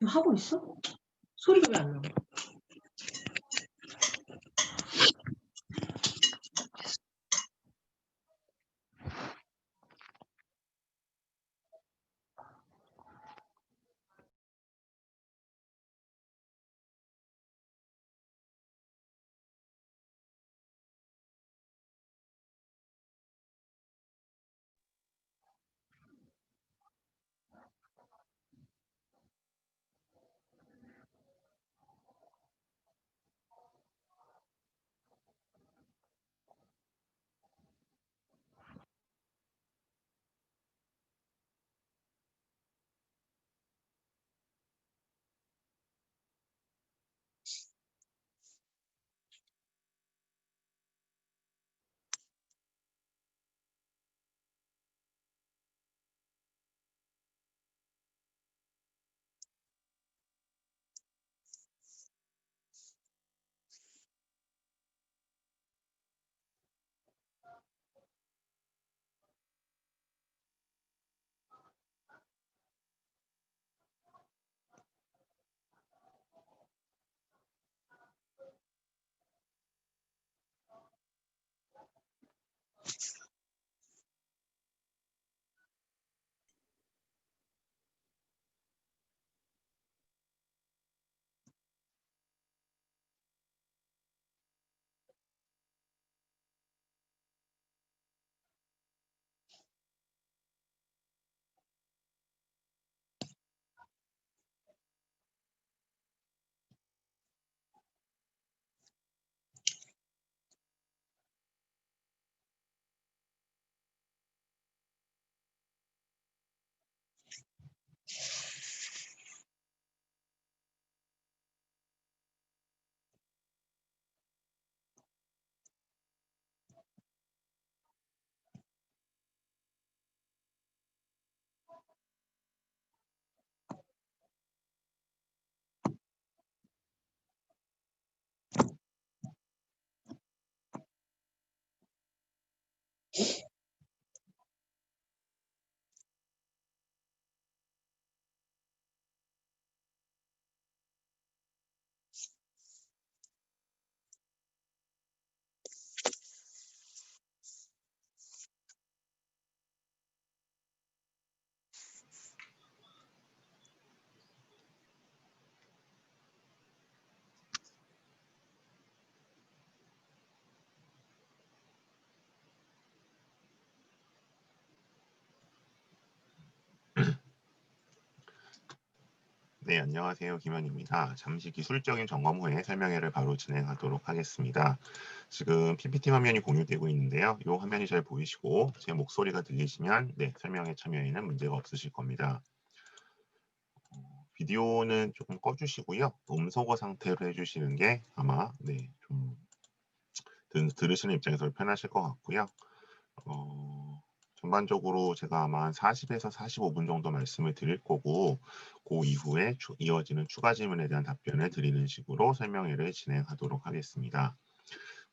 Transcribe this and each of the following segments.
하고 있어? 소리가 왜 안 나? 네, 안녕하세요. 김현입니다. 잠시 기술적인 점검 후에 설명회를 바로 진행하도록 하겠습니다. 지금 PPT 화면이 공유되고 있는데요. 이 화면이 잘 보이시고 제 목소리가 들리시면 네, 설명회 참여에는 문제가 없으실 겁니다. 비디오는 조금 꺼주시고요. 음소거 상태로 해주시는 게 아마 네, 좀 들으시는 입장에서 편하실 것 같고요. 전반적으로 제가 아마 한 40에서 45분 정도 말씀을 드릴 거고 그 이후에 이어지는 추가 질문에 대한 답변을 드리는 식으로 설명회를 진행하도록 하겠습니다.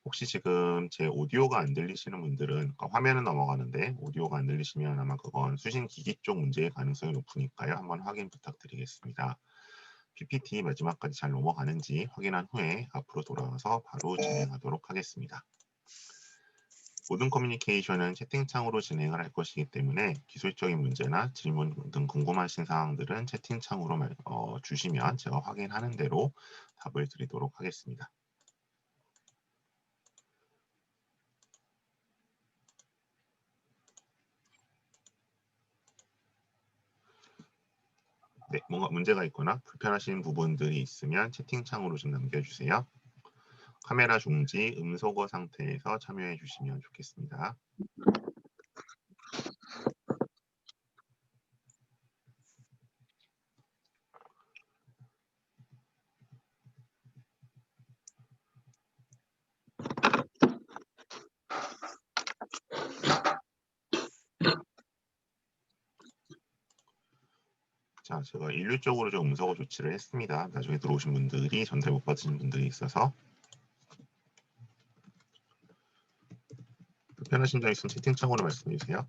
혹시 지금 제 오디오가 안 들리시는 분들은 그러니까 화면은 넘어가는데 오디오가 안 들리시면 아마 그건 수신 기기 쪽 문제의 가능성이 높으니까요. 한번 확인 부탁드리겠습니다. PPT 마지막까지 잘 넘어가는지 확인한 후에 앞으로 돌아와서 바로 진행하도록 하겠습니다. 모든 커뮤니케이션은 채팅창으로 진행을 할 것이기 때문에 기술적인 문제나 질문 등 궁금하신 사항들은 채팅창으로 주시면 제가 확인하는 대로 답을 드리도록 하겠습니다. 네, 뭔가 문제가 있거나 불편하신 부분들이 있으면 채팅창으로 좀 남겨주세요. 카메라 중지, 음소거 상태에서 참여해 주시면 좋겠습니다. 자, 자, 제가 일률적으로 좀 음성어 조치를 했습니다. 나중에 들어오신 분들이 전달 못 받으신 분들이 있어서 불편하신 점 있으면 채팅창으로 말씀해 주세요.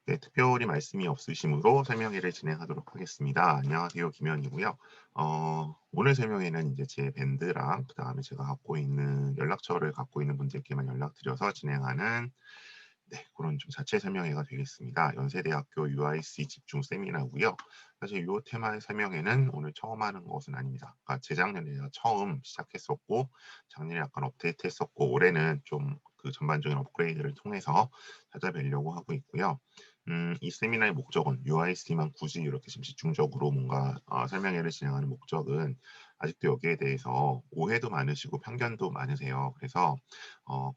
네, 특별히 말씀이 없으시므로 설명회를 진행하도록 하겠습니다. 안녕하세요, 김현이고요. 오늘 설명회는 이제 제 밴드랑 그다음에 제가 갖고 있는 연락처를 갖고 있는 분들께만 연락드려서 진행하는 그런 좀 자체 설명회가 되겠습니다. 연세대학교 UIC 집중 세미나고요. 사실 이 테마의 설명회는 오늘 처음 하는 것은 아닙니다. 그러니까 재작년에 처음 시작했었고 작년에 약간 업데이트했었고 올해는 좀 그 전반적인 업그레이드를 통해서 찾아뵈려고 하고 있고요. 이 세미나의 목적은 UIC만 굳이 이렇게 좀 집중적으로 뭔가 설명회를 진행하는 목적은 아직도 여기에 대해서 오해도 많으시고 편견도 많으세요. 그래서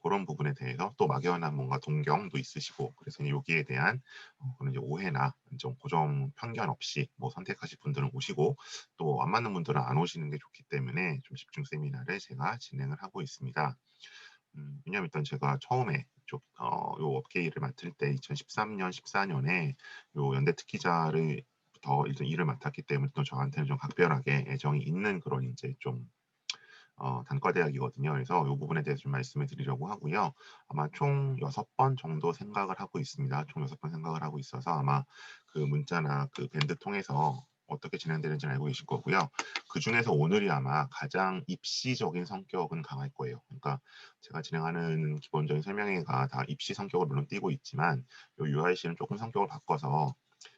그런 부분에 대해서 또 막연한 뭔가 동경도 있으시고 그래서 여기에 대한 그런 이제 오해나 좀 고정 편견 없이 뭐 선택하실 분들은 오시고 또 안 맞는 분들은 안 오시는 게 좋기 때문에 좀 집중 세미나를 제가 진행을 하고 있습니다. 왜냐면 일단 제가 처음에 요 업계 일을 맡을 때 2013년, 14년에 요 연대 특기자를 더 일을 맡았기 때문에 또 저한테는 좀 각별하게 애정이 있는 그런 이제 좀 단과대학이거든요. 그래서 이 부분에 대해서 좀 말씀을 드리려고 하고요. 아마 총 6번 정도 생각을 하고 있습니다. 총 6번 생각을 하고 있어서 아마 그 문자나 그 밴드 통해서 어떻게 진행되는지 알고 계실 거고요. 그 중에서 오늘이 아마 가장 입시적인 성격은 강할 거예요. 그러니까 제가 진행하는 기본적인 설명회가 다 입시 성격을 물론 띠고 있지만 요 UIC는 조금 성격을 바꿔서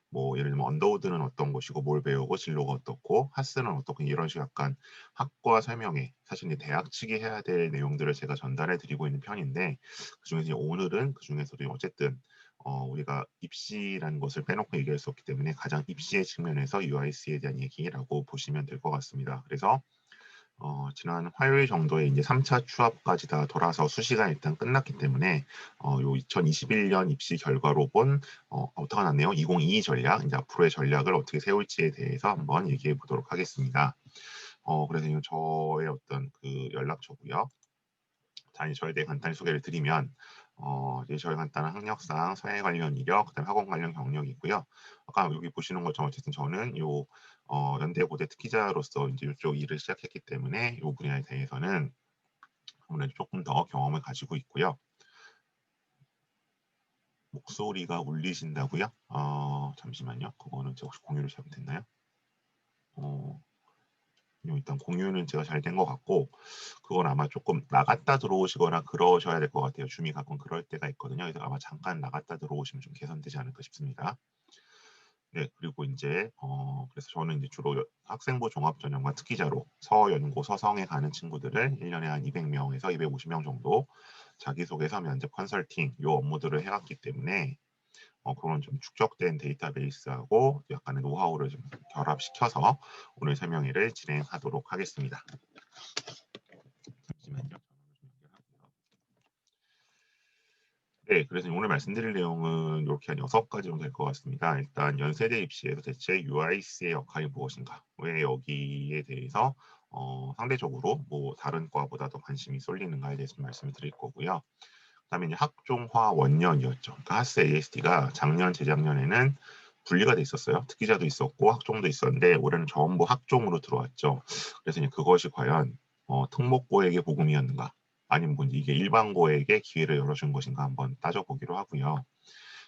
뭐 예를 들면 언더우드는 어떤 것이고 뭘 배우고 진로가 어떻고 하스는 어떻고 이런 식으로 약간 학과 설명회 사실 이제 대학 측이 해야 될 내용들을 제가 전달해 드리고 있는 편인데 그중에서 오늘은 그중에서도 어쨌든 우리가 입시라는 것을 빼놓고 얘기할 수 없기 때문에 가장 입시의 측면에서 UIC에 대한 얘기라고 보시면 될 것 같습니다. 그래서 지난 화요일 정도에 이제 3차 추합까지 다 돌아서 수시가 일단 끝났기 때문에 요 2021년 입시 결과로 본 어떻게 났네요. 2022 전략, 이제 앞으로의 전략을 어떻게 세울지에 대해서 한번 얘기해 보도록 하겠습니다. 그래서 이거 저의 어떤 그 연락처고요. 자, 이제 저에 대해 간단히 소개를 드리면 이제 저희 간단한 학력상 사회 관련 이력, 그다음에 학원 관련 경력이 있고요. 아까 여기 보시는 것처럼 어쨌든 저는 요 연대 고대 특기자로서 이제 이쪽 일을 시작했기 때문에 이 분야에 대해서는 아무래도 조금 더 경험을 가지고 있고요. 목소리가 울리신다고요? 잠시만요. 그거는 제가 혹시 공유를 잘못했나요? 일단 공유는 제가 잘 된 것 같고 그건 아마 조금 나갔다 들어오시거나 그러셔야 될 것 같아요. 줌이 가끔 그럴 때가 있거든요. 그래서 아마 잠깐 나갔다 들어오시면 좀 개선되지 않을까 싶습니다. 네, 그리고 이제 그래서 저는 이제 주로 학생부 종합 전형과 특기자로 서연고 서성에 가는 친구들을 1년에 한 200명에서 250명 정도 자기소개서 면접 컨설팅 요 업무들을 해왔기 때문에 그런 좀 축적된 데이터베이스하고 약간의 노하우를 좀 결합시켜서 오늘 설명회를 진행하도록 하겠습니다. 잠시만요. 네, 그래서 오늘 말씀드릴 내용은 이렇게 한 6가지 정도 될 것 같습니다. 일단 연세대 입시에서 대체 UIC의 역할이 무엇인가? 왜 여기에 대해서 상대적으로 뭐 다른 과보다 더 관심이 쏠리는가에 대해서 말씀을 드릴 거고요. 그다음에 이제 학종화 원년이었죠. 그러니까 하스 AST가 작년, 재작년에는 분리가 돼 있었어요. 특기자도 있었고 학종도 있었는데 올해는 전부 학종으로 들어왔죠. 그래서 이제 그것이 과연 특목고에게 복음이었는가? 아니면 뭐 이게 일반고에게 기회를 열어준 것인가 한번 따져보기로 하고요.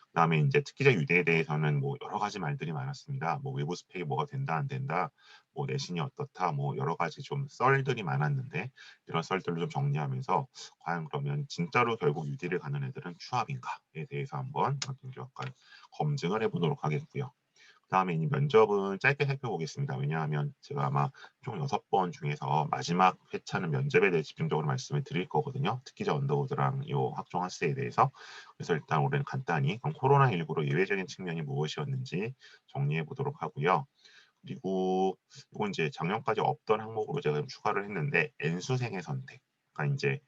그다음에 이제 특기자 유대에 대해서는 뭐 여러 가지 말들이 많았습니다. 뭐 외부 스펙이 뭐가 된다 안 된다, 뭐 내신이 어떻다, 뭐 여러 가지 좀 썰들이 많았는데 이런 썰들을 좀 정리하면서 과연 그러면 진짜로 결국 유디를 가는 애들은 추합인가에 대해서 한번 약간 검증을 해보도록 하겠고요. 그다음에 이 면접은 짧게 살펴보겠습니다. 왜냐하면 제가 아마 총 6번 중에서 마지막 회차는 면접에 대해 집중적으로 말씀을 드릴 거거든요. 특기자 언더우드랑 이 학종 학스에 대해서. 그래서 일단 올해는 간단히 그럼 코로나19로 예외적인 측면이 무엇이었는지 정리해 보도록 하고요. 그리고 이건 이제 작년까지 없던 항목으로 제가 좀 추가를 했는데 N수생의 선택. 그러니까 이제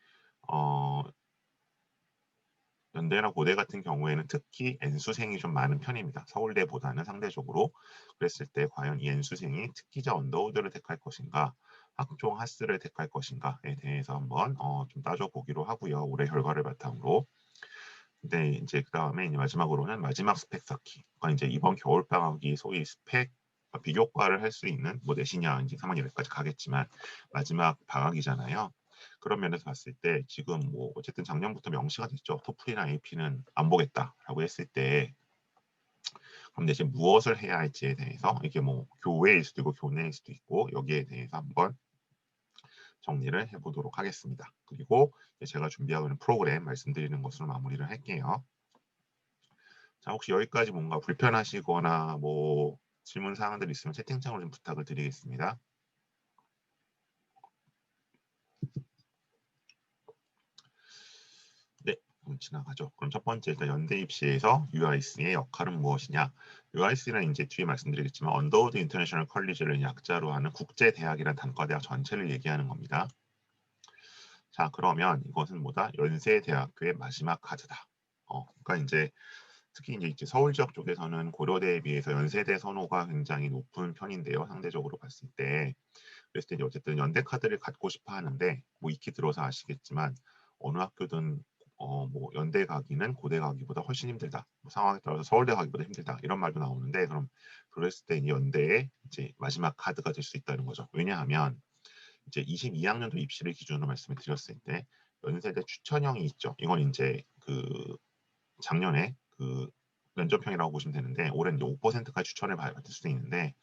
연대나 고대 같은 경우에는 특히 N수생이 좀 많은 편입니다. 서울대보다는 상대적으로. 그랬을 때 과연 이 N수생이 특기자 언더우드를 택할 것인가, 학종 하스를 택할 것인가에 대해서 한번 좀 따져보기로 하고요. 올해 결과를 바탕으로. 근데 이제 그 다음에 이제 마지막으로는 마지막 스펙 쌓기. 그러니까 이제 이번 겨울방학이 소위 스펙 비교과를 할 수 있는 뭐 내신이야 이제 3학 1회까지 가겠지만 마지막 방학이잖아요. 그런 면에서 봤을 때 지금 뭐 어쨌든 작년부터 명시가 됐죠. 토플이나 AP는 안 보겠다라고 했을 때 그럼 대신 무엇을 해야 할지에 대해서 이게 뭐 교외일 수도 있고 교내일 수도 있고 여기에 대해서 한번 정리를 해보도록 하겠습니다. 그리고 제가 준비하고 있는 프로그램 말씀드리는 것으로 마무리를 할게요. 자, 혹시 여기까지 뭔가 불편하시거나 뭐 질문 사항들 있으면 채팅창으로 좀 부탁을 드리겠습니다. 네, 그럼 지나가죠. 그럼 첫 번째 일단 연대 입시에서 UIC의 역할은 무엇이냐? UIC는 이제 뒤에 말씀드리겠지만 언더우드 인터내셔널 컬리지를 약자로 하는 국제 대학이란 단과대학 전체를 얘기하는 겁니다. 자, 그러면 이것은 뭐다? 연세 대학교의 마지막 카드다. 그러니까 이제 특히 이제 서울 지역 쪽에서는 고려대에 비해서 연세대 선호가 굉장히 높은 편인데요. 상대적으로 봤을 때. 그랬을 때 이제 어쨌든 연대 카드를 갖고 싶어 하는데 뭐 익히 들어서 아시겠지만 어느 학교든 뭐 연대 가기는 고대 가기보다 훨씬 힘들다. 뭐 상황에 따라서 서울대 가기보다 힘들다. 이런 말도 나오는데 그럼 그랬을 때 연대의 이제 마지막 카드가 될 수 있다는 거죠. 왜냐하면 이제 22학년도 입시를 기준으로 말씀을 드렸을 때 연세대 추천형이 있죠. 이건 이제 그 작년에 그 면접형이라고 보시면 되는데 올해는 이제 5%까지 추천을 받을 수도 있는데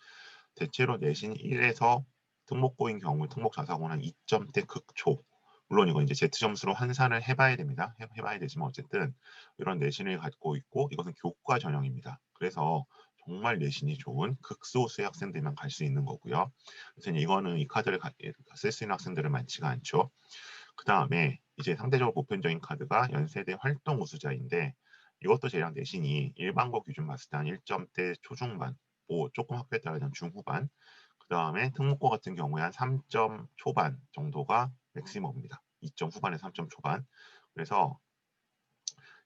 대체로 내신 1에서 특목고인 경우 특목 자사고는 2점대 극초. 물론 이건 이제 Z점수로 환산을 해봐야 됩니다. 해봐야 되지만 어쨌든 이런 내신을 갖고 있고 이것은 교과 전형입니다. 그래서 정말 내신이 좋은 극소수의 학생들만 갈 수 있는 거고요. 그래서 이거는 이 카드를 쓸 수 있는 학생들은 많지가 않죠. 그 다음에 이제 상대적으로 보편적인 카드가 연세대 활동 우수자인데 이것도 대략 내신이 일반고 기준 봤을 때 한 1점대 초중반, 뭐 조금 학교에 따라 그냥 중후반, 그 다음에 특목고 같은 경우에 한 3점 초반 정도가 맥시멈입니다. 2점 후반에서 3점 초반. 그래서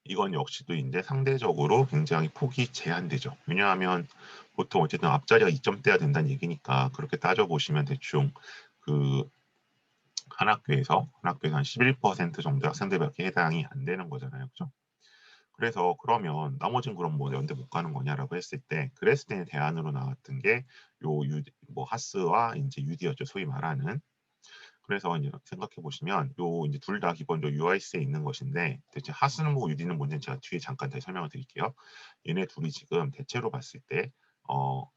이건 역시도 이제 상대적으로 굉장히 폭이 제한되죠. 왜냐하면 보통 어쨌든 앞자리가 2점대야 된다는 얘기니까 그렇게 따져보시면 대충 그 한 학교에서 한 11% 정도 학생들밖에 해당이 안 되는 거잖아요. 그죠? 그래서 그러면 나머지는 그럼 뭐 연대 못 가는 거냐라고 했을 때 그랬을 때 대안으로 나왔던 게 요 뭐 하스와 이제 UD였죠. 소위 말하는. 그래서 이제 생각해 보시면 요 이제 둘 다 기본적으로 UIC에 있는 것인데 대체 하스는 뭐고 UD는 뭔지 제가 뒤에 잠깐 다시 설명을 드릴게요. 얘네 둘이 지금 대체로 봤을 때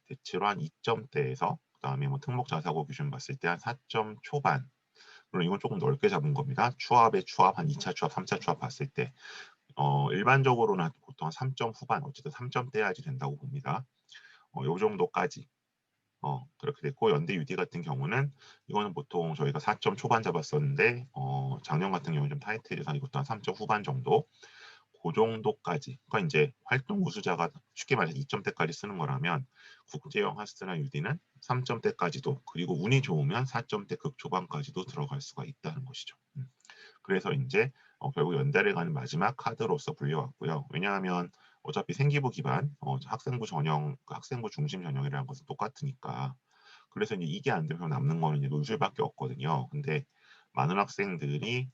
대체로 한 2점대에서 그다음에 뭐 특목 자사고 기준 봤을 때 한 4점 초반. 물론 이건 조금 넓게 잡은 겁니다. 추합의 추합 한 2차 추합, 3차 추합 봤을 때 일반적으로는 보통 한 3점 후반, 어쨌든 3점대야지 된다고 봅니다. 요 정도까지 그렇게 됐고 연대 UD 같은 경우는 이거는 보통 저희가 4점 초반 잡았었는데 작년 같은 경우는 좀 타이틀해서 이것도 한 3점 후반 정도 그 정도까지 그러니까 이제 활동 우수자가 쉽게 말해서 2점대까지 쓰는 거라면 국제형 하스나 UD는 3점대까지도 그리고 운이 좋으면 4점대 극초반까지도 들어갈 수가 있다는 것이죠. 그래서 이제 결국 연대를 가는 마지막 카드로서 불려왔고요. 왜냐하면 어차피 생기부 기반 학생부 전형, 학생부 중심 전형이라는 것은 똑같으니까. 그래서 이제 이게 안 되면 남는 거는 이제 논술밖에 없거든요. 근데 많은 학생들이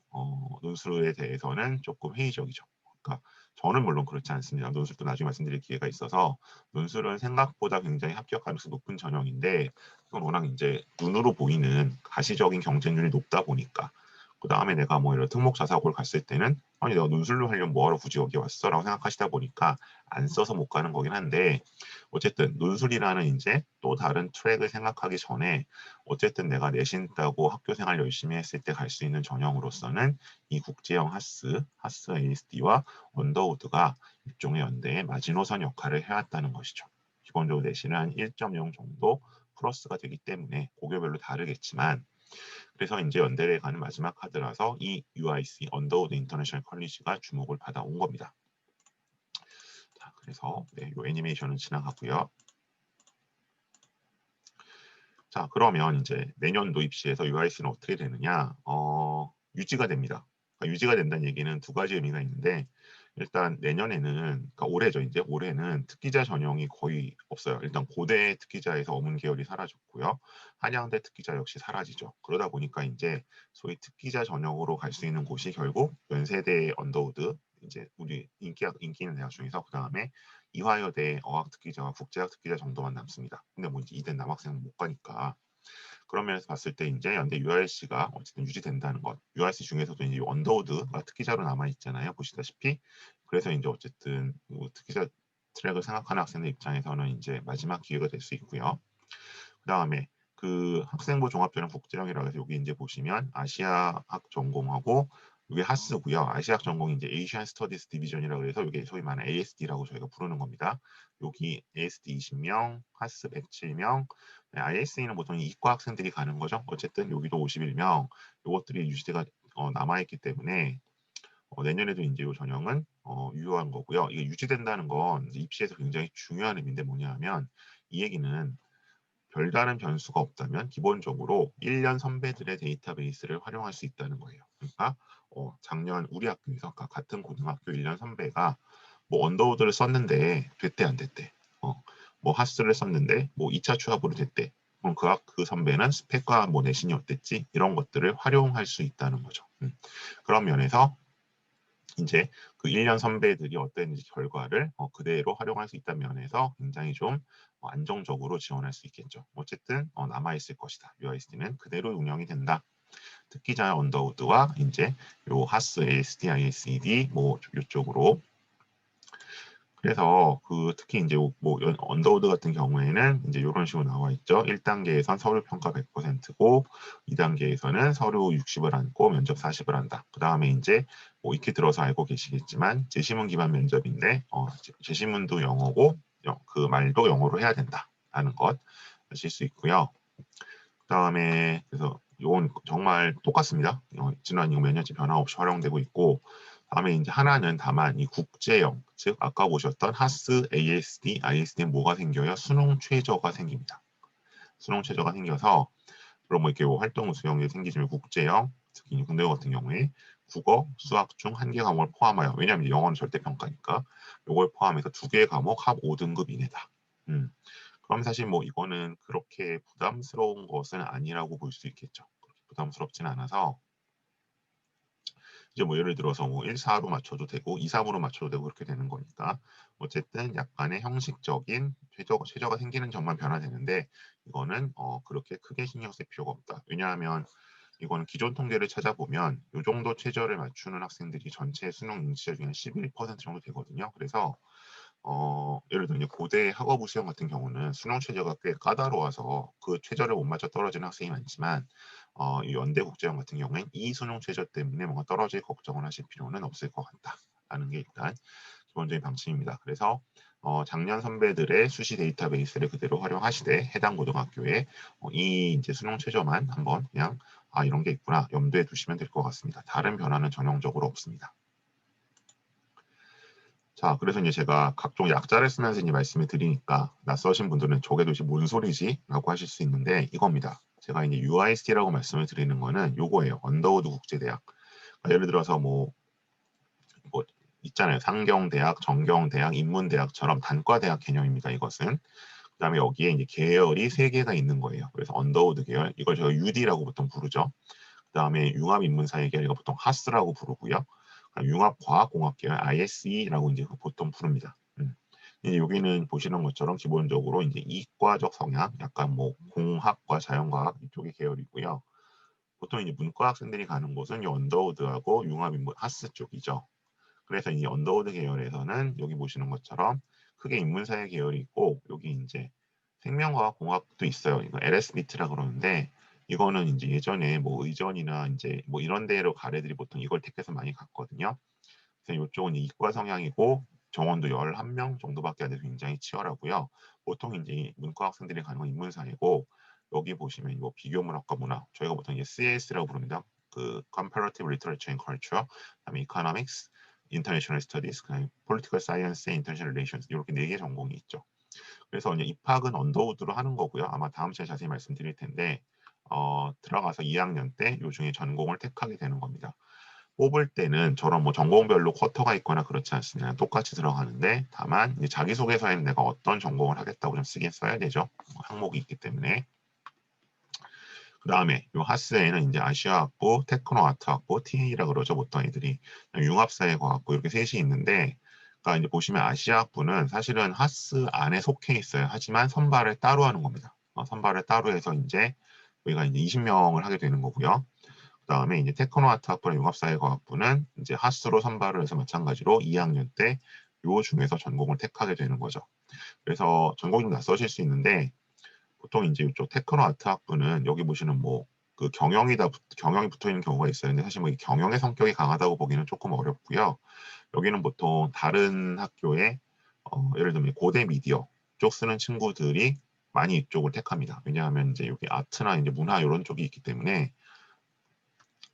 논술에 대해서는 조금 회의적이죠. 그러니까 저는 물론 그렇지 않습니다. 논술도 나중에 말씀드릴 기회가 있어서 논술은 생각보다 굉장히 합격 가능성이 높은 전형인데 그건 워낙 이제 눈으로 보이는 가시적인 경쟁률이 높다 보니까 그 다음에 내가 뭐 이런 특목 자사고를 갔을 때는 아니 내가 논술로 하려면 뭐하러 굳이 여기 왔어라고 생각하시다 보니까 안 써서 못 가는 거긴 한데 어쨌든 논술이라는 이제 또 다른 트랙을 생각하기 전에 어쨌든 내가 내신 따고 학교 생활 열심히 했을 때 갈 수 있는 전형으로서는 이 국제형 하스 ASD와 언더우드가 일종의 연대의 마지노선 역할을 해왔다는 것이죠. 기본적으로 내신은 한 1.0 정도 플러스가 되기 때문에 고교별로 다르겠지만, 그래서 이제 연대에 가는 마지막 카드라서 이 UIC 언더우드 인터내셔널 컬리지가 주목을 받아온 겁니다. 자, 그래서 네, 이 애니메이션은 지나가고요. 자, 그러면 이제 내년도 입시에서 UIC는 어떻게 되느냐? 유지가 됩니다. 그러니까 유지가 된다는 얘기는 두 가지 의미가 있는데, 일단 내년에는, 그러니까 올해죠. 이제 올해는 특기자 전형이 거의 없어요. 일단 고대 특기자에서 어문 계열이 사라졌고요. 한양대 특기자 역시 사라지죠. 그러다 보니까 이제 소위 특기자 전형으로 갈 수 있는 곳이 결국 연세대 언더우드, 이제 우리 인기 있는 대학 중에서 그 다음에 이화여대 어학 특기자와 국제학 특기자 정도만 남습니다. 근데 뭐 이제 이대 남학생은 못 가니까. 그런 면에서 봤을 때 이제 연대 UIC가 어쨌든 유지된다는 것. UIC 중에서도 이제 언더우드가 특기자로 남아 있잖아요. 보시다시피. 그래서 이제 어쨌든 특기자 트랙을 생각하는 학생들 입장에서는 이제 마지막 기회가 될 수 있고요. 그 다음에 그 학생부 종합전형 국제형이라고 해서 여기 이제 보시면 아시아학 전공하고 이게 하스고요. 아시아학 전공이 이제 에이시안 스터디스 디비전이라고 해서 이게 소위 말하는 ASD라고 저희가 부르는 겁니다. 여기 ASD 20명, 하스 107명, ISE는 보통 이과 학생들이 가는 거죠. 어쨌든 여기도 51명, 이것들이 유지대가 남아있기 때문에 내년에도 이제 이 전형은 유효한 거고요. 이게 유지된다는 건 입시에서 굉장히 중요한 의미인데 뭐냐면 이 얘기는 별다른 변수가 없다면 기본적으로 1년 선배들의 데이터베이스를 활용할 수 있다는 거예요. 그러니까 작년 우리 학교에서 그러니까 같은 고등학교 1년 선배가 뭐 언더우드를 썼는데 됐대 안 됐대. 뭐 하스를 썼는데 뭐 2차 추합으로 됐대. 그럼 그 선배는 스펙과 뭐 내신이 어땠지? 이런 것들을 활용할 수 있다는 거죠. 그런 면에서 이제 그 1년 선배들이 어땠는지 결과를 그대로 활용할 수 있다는 면에서 굉장히 좀 안정적으로 지원할 수 있겠죠. 어쨌든 남아있을 것이다. UISD는 그대로 운영이 된다. 특기자 언더우드와 이제 요 하스 ASD, ISED 뭐 이쪽으로. 그래서 그 특히 이제 뭐 언더우드 같은 경우에는 이제 이런 식으로 나와 있죠. 1단계에선 서류 평가 100%고 2단계에서는 서류 60을 안고 면접 40을 한다. 그 다음에 이제 뭐 익히 들어서 알고 계시겠지만 제시문 기반 면접인데 제시문도 영어고 그 말도 영어로 해야 된다라는 것 아실 수 있고요. 그 다음에 그래서 이건 정말 똑같습니다. 지난 이후 몇 년째 변화 없이 활용되고 있고, 다음에 이제 하나는 다만 이 국제형, 즉 아까 보셨던 하스, ASD, ISD는 뭐가 생겨요? 수능 최저가 생깁니다. 수능 최저가 생겨서 그럼 뭐 이렇게 뭐 활동 수용이 생기시면 국제형, 특히 국내고 같은 경우에 국어, 수학 중 한 개 과목을 포함하여, 왜냐하면 영어는 절대평가니까 이걸 포함해서 두 개 과목 합 5등급 이내다. 그럼 사실 뭐 이거는 그렇게 부담스러운 것은 아니라고 볼 수 있겠죠. 그렇게 부담스럽진 않아서 이제 뭐 예를 들어서 뭐 1, 4로 맞춰도 되고 2, 3으로 맞춰도 되고 그렇게 되는 거니까 어쨌든 약간의 형식적인 최저가 생기는 점만 변화되는데 이거는 그렇게 크게 신경 쓸 필요가 없다. 왜냐하면 이거는 기존 통계를 찾아보면 이 정도 최저를 맞추는 학생들이 전체 수능 응시자 중에 11% 정도 되거든요. 그래서 예를 들어 고대 학업부 시험 같은 경우는 수능 최저가 꽤 까다로워서 그 최저를 못 맞춰 떨어지는 학생이 많지만 이 연대 국제형 같은 경우엔 이 수능 최저 때문에 뭔가 떨어질 걱정을 하실 필요는 없을 것 같다라는 게 일단 기본적인 방침입니다. 그래서 작년 선배들의 수시 데이터베이스를 그대로 활용하시되 해당 고등학교에 이 이제 수능 최저만 한번 그냥 이런 게 있구나 염두에 두시면 될 것 같습니다. 다른 변화는 전형적으로 없습니다. 자, 그래서 이제 제가 각종 약자를 쓰면서 이제 말씀을 드리니까 낯서신 분들은 저게 도대체 뭔 소리지? 라고 하실 수 있는데 이겁니다. 제가 이제 UIST라고 말씀을 드리는 거는 요거예요. 언더우드 국제대학. 그러니까 예를 들어서 뭐 있잖아요. 상경대학, 정경대학, 인문대학처럼 단과대학 개념입니다. 이것은. 그 다음에 여기에 이제 계열이 3개가 있는 거예요. 그래서 언더우드 계열, 이걸 저희가 UD라고 보통 부르죠. 그 다음에 융합인문사회 계열, 이거 보통 하스라고 부르고요. 융합과학공학 계열, ISE라고 이제 보통 부릅니다. 이제 여기는 보시는 것처럼 기본적으로 이제 이과적 성향, 약간 뭐 공학과 자연과학 이쪽의 계열이고요. 보통 이제 문과 학생들이 가는 곳은 이 언더우드하고 융합인문 하스 쪽이죠. 그래서 이 언더우드 계열에서는 여기 보시는 것처럼 크게 인문사회 계열이 있고 여기 이제 생명과학 공학도 있어요. 이거 LSBT라 그러는데 이거는 이제 예전에 뭐 의전이나 이제 뭐 이런 데로 갈 애들이 보통 이걸 택해서 많이 갔거든요. 그래서 이쪽은 이과 성향이고 정원도 11명 정도밖에 안 돼서 굉장히 치열하고요. 보통 이제 문과 학생들이 가는 건 인문사이고 여기 보시면 뭐 비교문학과 문학 저희가 보통 이제 CAS라고 부릅니다. 그 Comparative Literature and Culture, 그다음에 Economics, International Studies, 그다음에 Political Science, International Relations 이렇게 4개 전공이 있죠. 그래서 이제 입학은 언더우드로 하는 거고요. 아마 다음 시간에 자세히 말씀드릴 텐데 들어가서 2학년 때 요 중에 전공을 택하게 되는 겁니다. 뽑을 때는 저런 뭐 전공별로 쿼터가 있거나 그렇지 않습니다. 똑같이 들어가는데 다만 이제 자기소개서에는 내가 어떤 전공을 하겠다고 좀 쓰긴 써야 되죠. 항목이 있기 때문에. 그 다음에 요 하스에는 이제 아시아학부, 테크노아트학부, TA라 그러죠. 보통 애들이 융합사회과학부 이렇게 셋이 있는데 그러니까 이제 보시면 아시아학부는 사실은 하스 안에 속해 있어요. 하지만 선발을 따로 하는 겁니다. 선발을 따로 해서 이제 우리가 이제 20명을 하게 되는 거고요. 그다음에 이제 테크노아트학부랑 융합사회과학부는 이제 하스로 선발을 해서 마찬가지로 2학년 때 요 중에서 전공을 택하게 되는 거죠. 그래서 전공이 좀 낯서실 수 있는데 보통 이제 이쪽 테크노아트학부는 여기 보시는 뭐 그 경영이 붙어 있는 경우가 있어요. 근데 사실 뭐 이 경영의 성격이 강하다고 보기는 조금 어렵고요. 여기는 보통 다른 학교에 예를 들면 고대 미디어 쪽 쓰는 친구들이 많이 이쪽을 택합니다. 왜냐하면 이제 여기 아트나 이제 문화 이런 쪽이 있기 때문에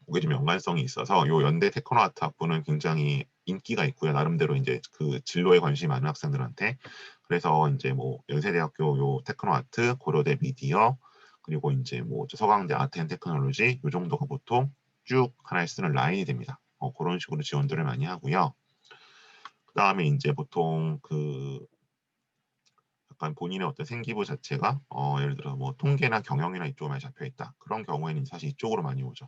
그게 좀 연관성이 있어서 요 연대 테크노아트 학부는 굉장히 인기가 있고요. 나름대로 이제 그 진로에 관심이 많은 학생들한테. 그래서 이제 뭐 연세대학교 요 테크노아트, 고려대 미디어, 그리고 이제 뭐 서강대 아트앤테크놀로지 요 정도가 보통 쭉 하나에 쓰는 라인이 됩니다. 그런 식으로 지원들을 많이 하고요. 그 다음에 이제 보통 그 약간 본인의 어떤 생기부 자체가 예를 들어 뭐 통계나 경영이나 이쪽에 많이 잡혀 있다. 그런 경우에는 사실 이쪽으로 많이 오죠.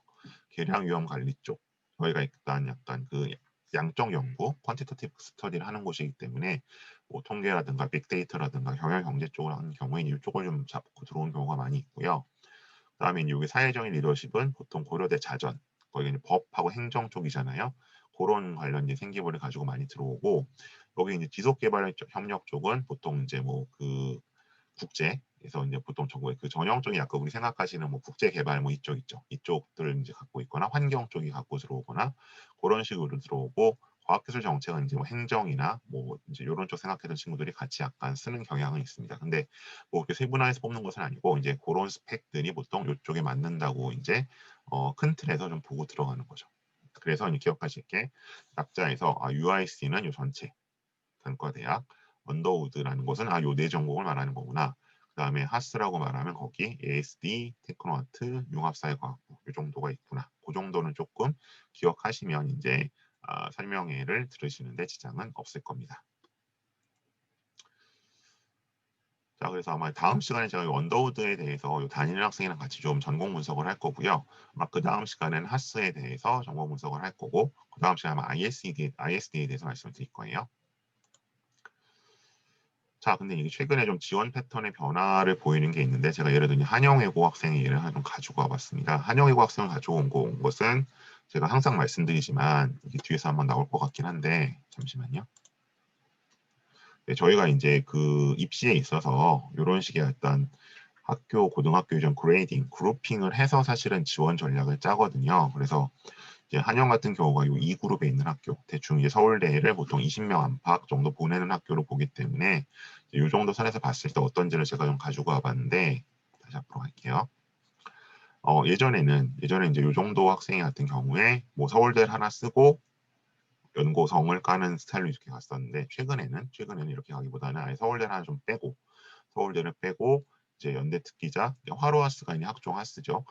계량 위험 관리 쪽. 저희가 일단 약간 그 양적 연구, 퀀티터티브 스터디를 하는 곳이기 때문에 뭐 통계라든가 빅데이터라든가 경영 경제 쪽을 하는 경우에는 이쪽을 좀 잡고 들어오는 경우가 많이 있고요. 그다음에 이제 여기 사회적인 리더십은 보통 고려대 자전, 거기 이제 법하고 행정 쪽이잖아요. 그런 관련 이제 생기부를 가지고 많이 들어오고 여기 이제 지속개발 협력 쪽은 보통 이제 뭐 그 국제에서 이제 보통 정부의 그 전형적인 약간 우리 생각하시는 뭐 국제개발 뭐 이쪽 있죠. 이쪽들을 이제 갖고 있거나 환경 쪽이 갖고 들어오거나 그런 식으로 들어오고 과학기술 정책은 이제 뭐 행정이나 뭐 이제 이런 쪽 생각했던 친구들이 같이 약간 쓰는 경향은 있습니다. 근데 뭐 이렇게 세분화해서 뽑는 것은 아니고 이제 그런 스펙들이 보통 이쪽에 맞는다고 이제 큰 틀에서 좀 보고 들어가는 거죠. 그래서 이제 기억하실 게 약자에서 UIC는 요 전체 단과대학, 언더우드라는 곳은 요 네 전공을 말하는 거구나. 그 다음에 하스라고 말하면 거기 ASD, 테크노아트, 융합사회과학부 이 정도가 있구나. 그 정도는 조금 기억하시면 이제 설명회를 들으시는데 지장은 없을 겁니다. 자, 그래서 아마 다음 시간에 제가 언더우드에 대해서 다니는 학생이랑 같이 좀 전공 분석을 할 거고요. 아마 그 다음 시간에는 하스에 대해서 전공 분석을 할 거고, 그 다음 시간에 아마 ISD에 대해서 말씀을 드릴 거예요. 자, 근데 이게 최근에 좀 지원 패턴의 변화를 보이는 게 있는데 제가 예를 들면 한영외고 학생의 예를 하나 좀 가지고 와봤습니다. 한영외고 학생을 가지고 온 것은 제가 항상 말씀드리지만 이게 뒤에서 한번 나올 것 같긴 한데 잠시만요. 네, 저희가 이제 그 입시에 있어서 이런 식의 어떤 학교, 고등학교 이전 그레이딩, 그룹핑을 해서 사실은 지원 전략을 짜거든요. 그래서 이제 한영 같은 경우가 이 2그룹에 있는 학교, 대충 이제 서울대를 보통 20명 안팎 정도 보내는 학교로 보기 때문에 이 정도 선에서 봤을 때 어떤지를 제가 좀 가지고 와봤는데 다시 앞으로 갈게요. 예전에 이제 이 정도 학생 같은 경우에 뭐 서울대를 하나 쓰고 연고성을 까는 스타일로 이렇게 갔었는데 최근에는 이렇게 가기보다는 아예 서울대를 하나 좀 빼고 서울대를 빼고 이제 연대 특기자 화로하스가 이제 학종 하스죠.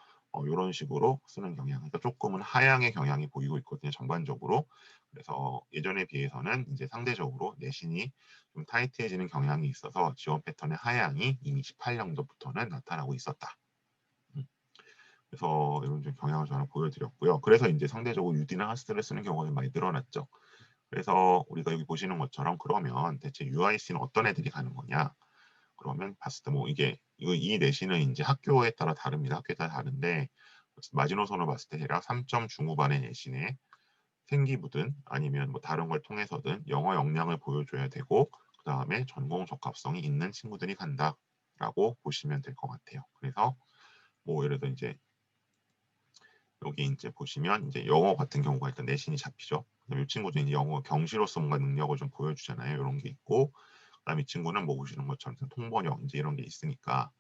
이런 식으로 쓰는 경향. 그러니까 조금은 하향의 경향이 보이고 있거든요. 전반적으로. 그래서 예전에 비해서는 이제 상대적으로 내신이 좀 타이트해지는 경향이 있어서 지원 패턴의 하향이 이미 18년도부터는 나타나고 있었다. 그래서 이런 좀 경향을 저는 보여드렸고요. 그래서 이제 상대적으로 UD나 하스를 쓰는 경우가 많이 늘어났죠. 그래서 우리가 여기 보시는 것처럼 그러면 대체 UIC는 어떤 애들이 가는 거냐? 그러면 봤을 때 뭐 이 내신은 이제 학교에 따라 다릅니다. 학교에 따라 다른데 마지노선을 봤을 때 대략 3점 중후반의 내신에 생기부든 아니면 뭐 다른 걸 통해서든 영어 역량을 보여줘야 되고 그 다음에 전공 적합성이 있는 친구들이 간다라고 보시면 될 것 같아요. 그래서 뭐 예를 들어 이제 여기 이제 보시면 이제 영어 같은 경우가 일단 내신이 잡히죠. 이 친구도 이제 영어 경시로서 뭔가 능력을 좀 보여주잖아요. 이런 게 있고, 그다음에 이 친구는 뭐 보시는 것처럼 통번역 이제 이런 게 있으니까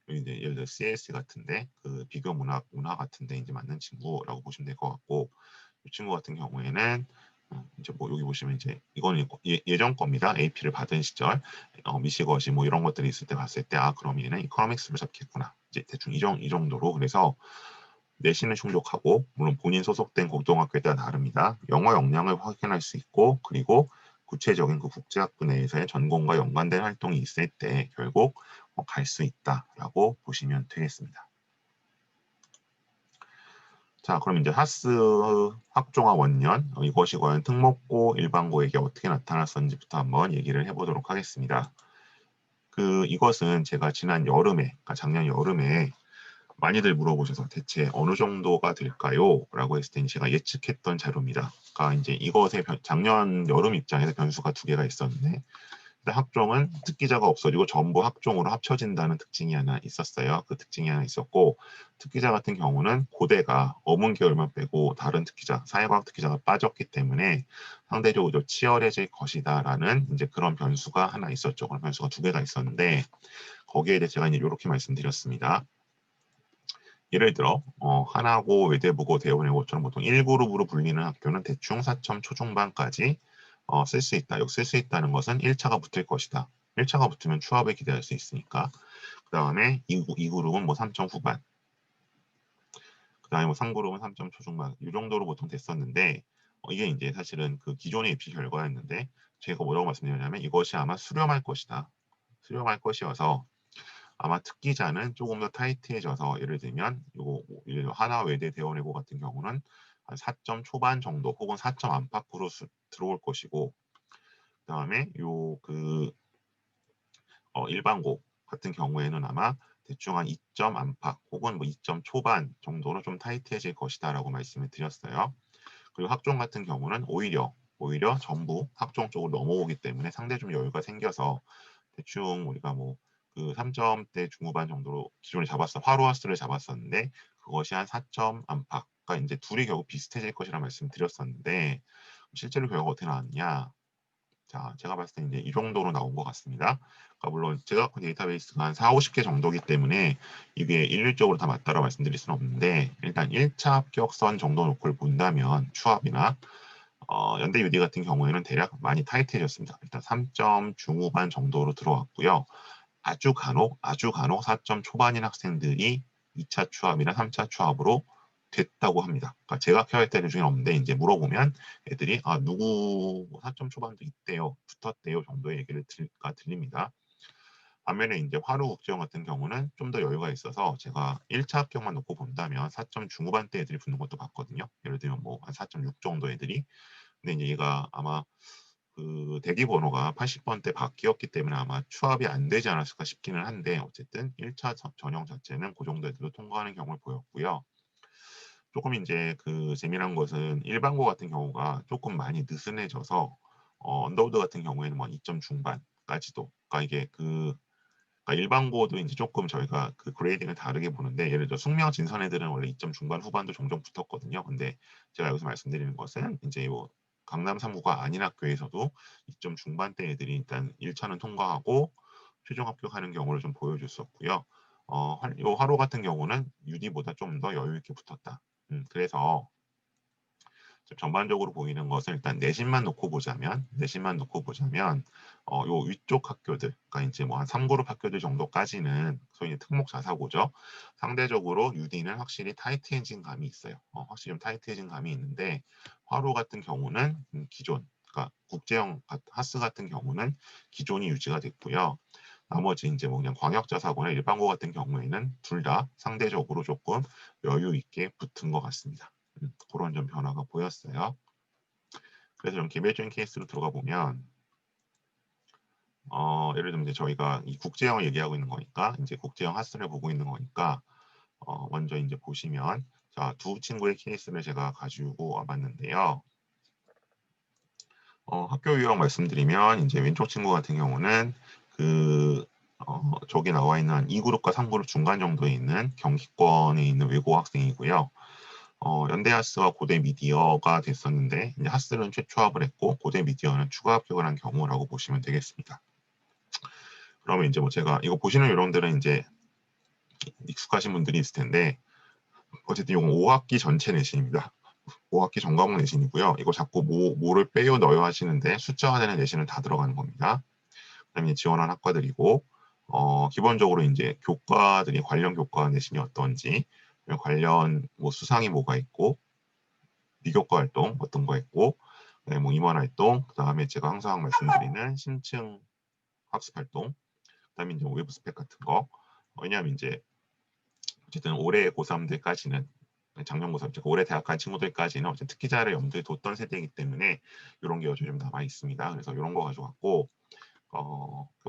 이제 예를 들어 CS 같은데 그 비교 문화 같은데 이제 맞는 친구라고 보시면 될 것 같고, 이 친구 같은 경우에는 이제 뭐 여기 보시면 이제 이거는 예전 겁니다. AP를 받은 시절 미시것이 뭐 이런 것들이 있을 때 봤을 때 그럼 얘는 이코노믹스를 잡겠구나. 이제 대충 이 정도로. 그래서 내신은 충족하고 물론 본인 소속된 고등학교에 따라 다릅니다. 영어 역량을 확인할 수 있고 그리고 구체적인 그 국제학부 내에서의 전공과 연관된 활동이 있을 때 결국 갈 수 있다라고 보시면 되겠습니다. 자, 그럼 이제 하스 학종화 원년 이것이 과연 특목고 일반고에게 어떻게 나타났었는지부터 한번 얘기를 해보도록 하겠습니다. 이것은 제가 지난 여름에, 그러니까 작년 여름에 많이들 물어보셔서 대체 어느 정도가 될까요? 라고 했을 때 제가 예측했던 자료입니다. 그러니까 이제 이것의 작년 여름 입장에서 변수가 두 개가 있었는데 학종은 특기자가 없어지고 전부 학종으로 합쳐진다는 특징이 하나 있었어요. 그 특징이 하나 있었고 특기자 같은 경우는 고대가 어문 계열만 빼고 다른 특기자, 사회과학 특기자가 빠졌기 때문에 상대적으로 치열해질 것이다라는 이제 그런 변수가 하나 있었죠. 그런 변수가 두 개가 있었는데 거기에 대해 제가 이제 이렇게 말씀드렸습니다. 예를 들어 하나고, 외대부고, 대원외고처럼 보통 1그룹으로 불리는 학교는 대충 4점 초중반까지 쓸 수 있다. 여기 쓸 수 있다는 것은 1차가 붙을 것이다. 1차가 붙으면 추합에 기대할 수 있으니까. 그 다음에 2그룹은 뭐 3점 후반. 그 다음에 뭐 3그룹은 3점 초중반. 이 정도로 보통 됐었는데 이게 이제 사실은 그 기존의 입시 결과였는데 제가 뭐라고 말씀드렸냐면 이것이 아마 수렴할 것이다. 수렴할 것이어서 아마 특기자는 조금 더 타이트해져서 예를 들면 요거 하나 외대 대원외고 같은 경우는 한 4점 초반 정도 혹은 4점 안팎으로 들어올 것이고 그다음에 일반고 같은 경우에는 아마 대충 한 2점 안팎 혹은 뭐 2점 초반 정도로 좀 타이트해질 것이다라고 말씀을 드렸어요. 그리고 학종 같은 경우는 오히려 전부 학종 쪽으로 넘어오기 때문에 상대 좀 여유가 생겨서 대충 우리가 뭐 그 3점대 중후반 정도로 기존에 화로하스를 잡았었는데 그것이 한 4점 안팎. 그러니까 이제 둘이 결국 비슷해질 것이라 말씀드렸었는데 실제로 결과가 어떻게 나왔냐? 자, 제가 봤을 때 이제 이 정도로 나온 것 같습니다. 그러니까 물론 제가 갖고 데이터베이스가 한 4, 50개 정도이기 때문에 이게 일률적으로 다 맞다라고 말씀드릴 수는 없는데 일단 1차 합격선 정도 놓고를 본다면 추합이나 연대 유디 같은 경우에는 대략 많이 타이트해졌습니다. 일단 3점 중후반 정도로 들어왔고요. 아주 간혹 4점 초반인 학생들이 2차 추합이나 3차 추합으로 됐다고 합니다. 그러니까 제가 케어할 때는 중에 없는데 이제 물어보면 애들이 누구 4점 초반도 있대요, 붙었대요 정도의 얘기를 들립니다. 반면에 이제 화로국제형 같은 경우는 좀 더 여유가 있어서 제가 1차 합격만 놓고 본다면 4점 중후반대 애들이 붙는 것도 봤거든요. 예를 들면 뭐 한 4.6 정도 애들이. 근데 이제 얘가 아마 그 대기 번호가 80번대 바뀌었기 때문에 아마 추합이 안 되지 않았을까 싶기는 한데 어쨌든 1차 전형 자체는 그 정도 애들도 통과하는 경우를 보였고요. 조금 이제 그 재미난 것은 일반고 같은 경우가 조금 많이 느슨해져서 언더우드 같은 경우에는 뭐 2점 중반까지도. 그러니까 이게 그러니까 일반고도 이제 조금 저희가 그 그레이딩을 다르게 보는데 예를 들어 숙명 진선 애들은 원래 2점 중반 후반도 종종 붙었거든요. 근데 제가 여기서 말씀드리는 것은 이제 뭐 강남 3구가 아닌 학교에서도 2점 중반대 애들이 일단 1차는 통과하고 최종 합격하는 경우를 좀 보여줬었고요. 요 화로 같은 경우는 UD보다 좀 더 여유 있게 붙었다. 그래서 전반적으로 보이는 것은 일단 내신만 놓고 보자면 요 위쪽 학교들, 그러니까 이제 뭐 한 3그룹 학교들 정도까지는 소위 특목 자사고죠. 상대적으로 UD는 확실히 타이트해진 감이 있어요. 확실히 좀 타이트해진 감이 있는데 화로 같은 경우는 기존, 그러니까 국제형 하스 같은 경우는 기존이 유지가 됐고요. 나머지 이제 뭐 그냥 광역자사고나 일반고 같은 경우에는 둘 다 상대적으로 조금 여유 있게 붙은 것 같습니다. 그런 좀 변화가 보였어요. 그래서 좀 개별적인 케이스로 들어가 보면 예를 들면 이제 저희가 이 국제형을 얘기하고 있는 거니까 이제 국제형 하스를 보고 있는 거니까 먼저 이제 보시면 자, 두 친구의 케이스를 제가 가지고 와봤는데요. 학교 유형 말씀드리면 이제 왼쪽 친구 같은 경우는 저기 나와 있는 2그룹과 3그룹 중간 정도에 있는 경기권에 있는 외고 학생이고요. 연대 하스와 고대 미디어가 됐었는데 이제 하스는 최초 합을 했고 고대 미디어는 추가 합격을 한 경우라고 보시면 되겠습니다. 그러면 이제 뭐 제가 이거 보시는 여러분들은 이제 익숙하신 분들이 있을 텐데 어쨌든 이건 5학기 전체 내신입니다. 5학기 전과목 내신이고요. 이거 자꾸 뭐를 빼요 넣어요 하시는데 숫자화되는 내신은 다 들어가는 겁니다. 그다음에 지원한 학과들이고 기본적으로 이제 교과들이 관련 교과 내신이 어떤지 관련 뭐 수상이 뭐가 있고 비교과 활동 어떤 거 있고 뭐 임원 활동 그다음에 제가 항상 말씀드리는 신층 학습 활동 그다음에 이제 외부 스펙 같은 거 왜냐하면 이제 어쨌든 올해 고3들까지는 작년 고3 올해 대학 간 친구들까지는 어쨌든 특기자를 염두에 뒀던 세대이기 때문에 이런 게 여전히 좀 남아 있습니다. 그래서 이런 거 가져갔고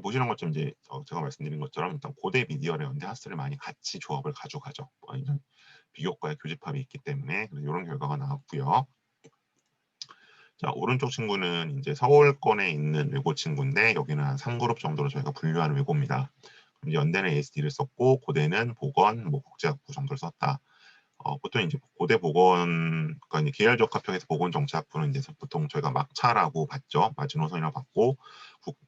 보시는 것처럼 이제 제가 말씀드린 것처럼 일단 고대 미디어랑 연대 하스를 많이 같이 조합을 가져가죠. 이런 비교과의 교집합이 있기 때문에 그래서 이런 결과가 나왔고요. 자, 오른쪽 친구는 이제 서울권에 있는 외고 친구인데 여기는 한 3그룹 정도로 저희가 분류하는 외고입니다. 연대는 ASD를 썼고 고대는 보건, 뭐 국제학부 정도를 썼다. 보통 이제 고대 보건, 그러니까 이제 계열적 합격에서 보건 정치학부는 이제 보통 저희가 막차라고 봤죠. 마지노선이라고 봤고,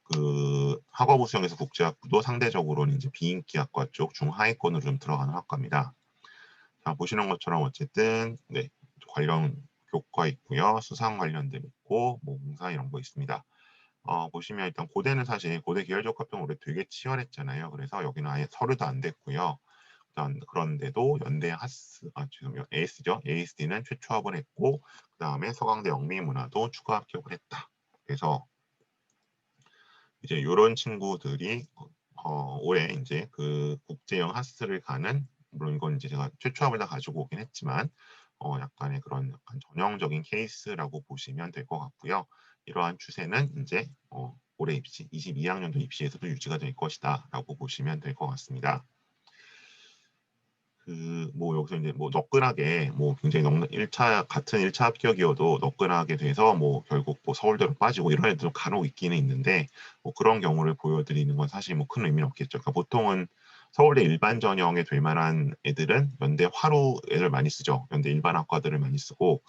그 학업우 수형에서 국제학부도 상대적으로는 이제 비인기 학과 쪽 중하위권으로 좀 들어가는 학과입니다. 자, 보시는 것처럼 어쨌든 네, 관련 교과 있고요, 수상 관련된 있고, 뭐 공사 이런 거 있습니다. 보시면 일단 고대는 사실 고대 계열적 합격 올해 되게 치열했잖아요. 그래서 여기는 아예 서류도 안 됐고요. 그런데도 연대 하스, 죄송해요. AS죠. ASD는 최초 합을 했고, 그 다음에 서강대 영미문화도 추가 합격을 했다. 그래서 이제 이런 친구들이 올해 이제 그 국제형 하스를 가는 물론 이건 이제 제가 최초 합을 다 가지고 오긴 했지만 약간의 그런 약간 전형적인 케이스라고 보시면 될 것 같고요. 이러한 추세는 이제 올해 입시 22학년도 입시에서도 유지가 될 것이다라고 보시면 될 것 같습니다. 뭐 여기서 이제 뭐 너끈하게 뭐 굉장히 1차 같은 1차 합격이어도 너끈하게 돼서 뭐 결국 뭐 서울대로 빠지고 이런 애들 간혹 있기는 있는데 뭐 그런 경우를 보여드리는 건 사실 뭐 큰 의미는 없겠죠. 그러니까 보통은 서울대 일반 전형에 될 만한 애들은 연대 화로 애들 많이 쓰죠. 연대 일반 학과들을 많이 쓰고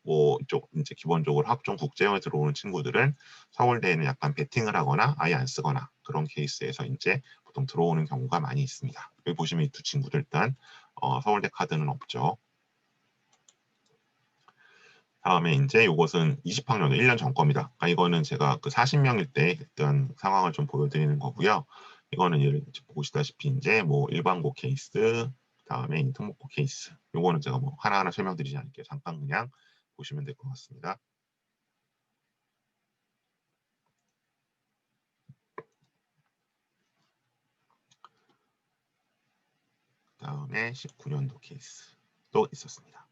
뭐 이쪽 이제 기본적으로 학종 국제형에 들어오는 친구들은 서울대에는 약간 베팅을 하거나 아예 안 쓰거나 그런 케이스에서 이제 보통 들어오는 경우가 많이 있습니다. 여기 보시면 이 두 친구들 일단 서울대 카드는 없죠. 다음에 이제 이것은 20학년 1년 전 겁니다. 그러니까 이거는 제가 그 40명일 때 했던 상황을 좀 보여드리는 거고요. 이거는 예를 보시다시피 이제 뭐 일반고 케이스, 다음에 특목고 케이스. 요거는 제가 뭐 하나하나 설명드리지 않을게요. 잠깐 그냥 보시면 될 것 같습니다. 다음에 19년도 케이스도 있었습니다.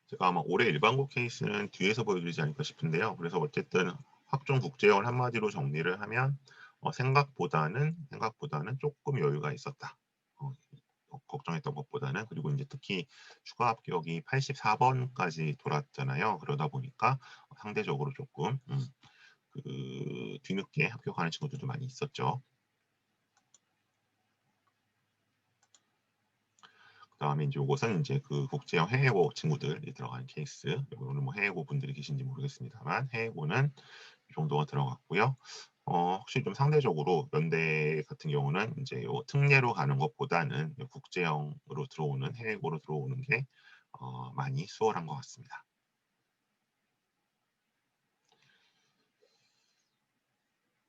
제가 아마 올해 일반고 케이스는 뒤에서 보여드리지 않을까 싶은데요. 그래서 어쨌든 학종 국제형을 한마디로 정리를 하면 생각보다는 조금 여유가 있었다. 걱정했던 것보다는 그리고 이제 특히 추가 합격이 84번까지 돌았잖아요. 그러다 보니까 상대적으로 조금 그 뒤늦게 합격하는 친구들도 많이 있었죠. 그다음에 이제 이것은 이제 그 국제형 해외고 친구들이 들어가는 케이스. 오늘 뭐 해외고 분들이 계신지 모르겠습니다만 해외고는 이 정도가 들어갔고요. 혹시 좀 상대적으로 연대 같은 경우는 이제 요 특례로 가는 것보다는 국제형으로 들어오는 해외고로 들어오는 게 많이 수월한 것 같습니다.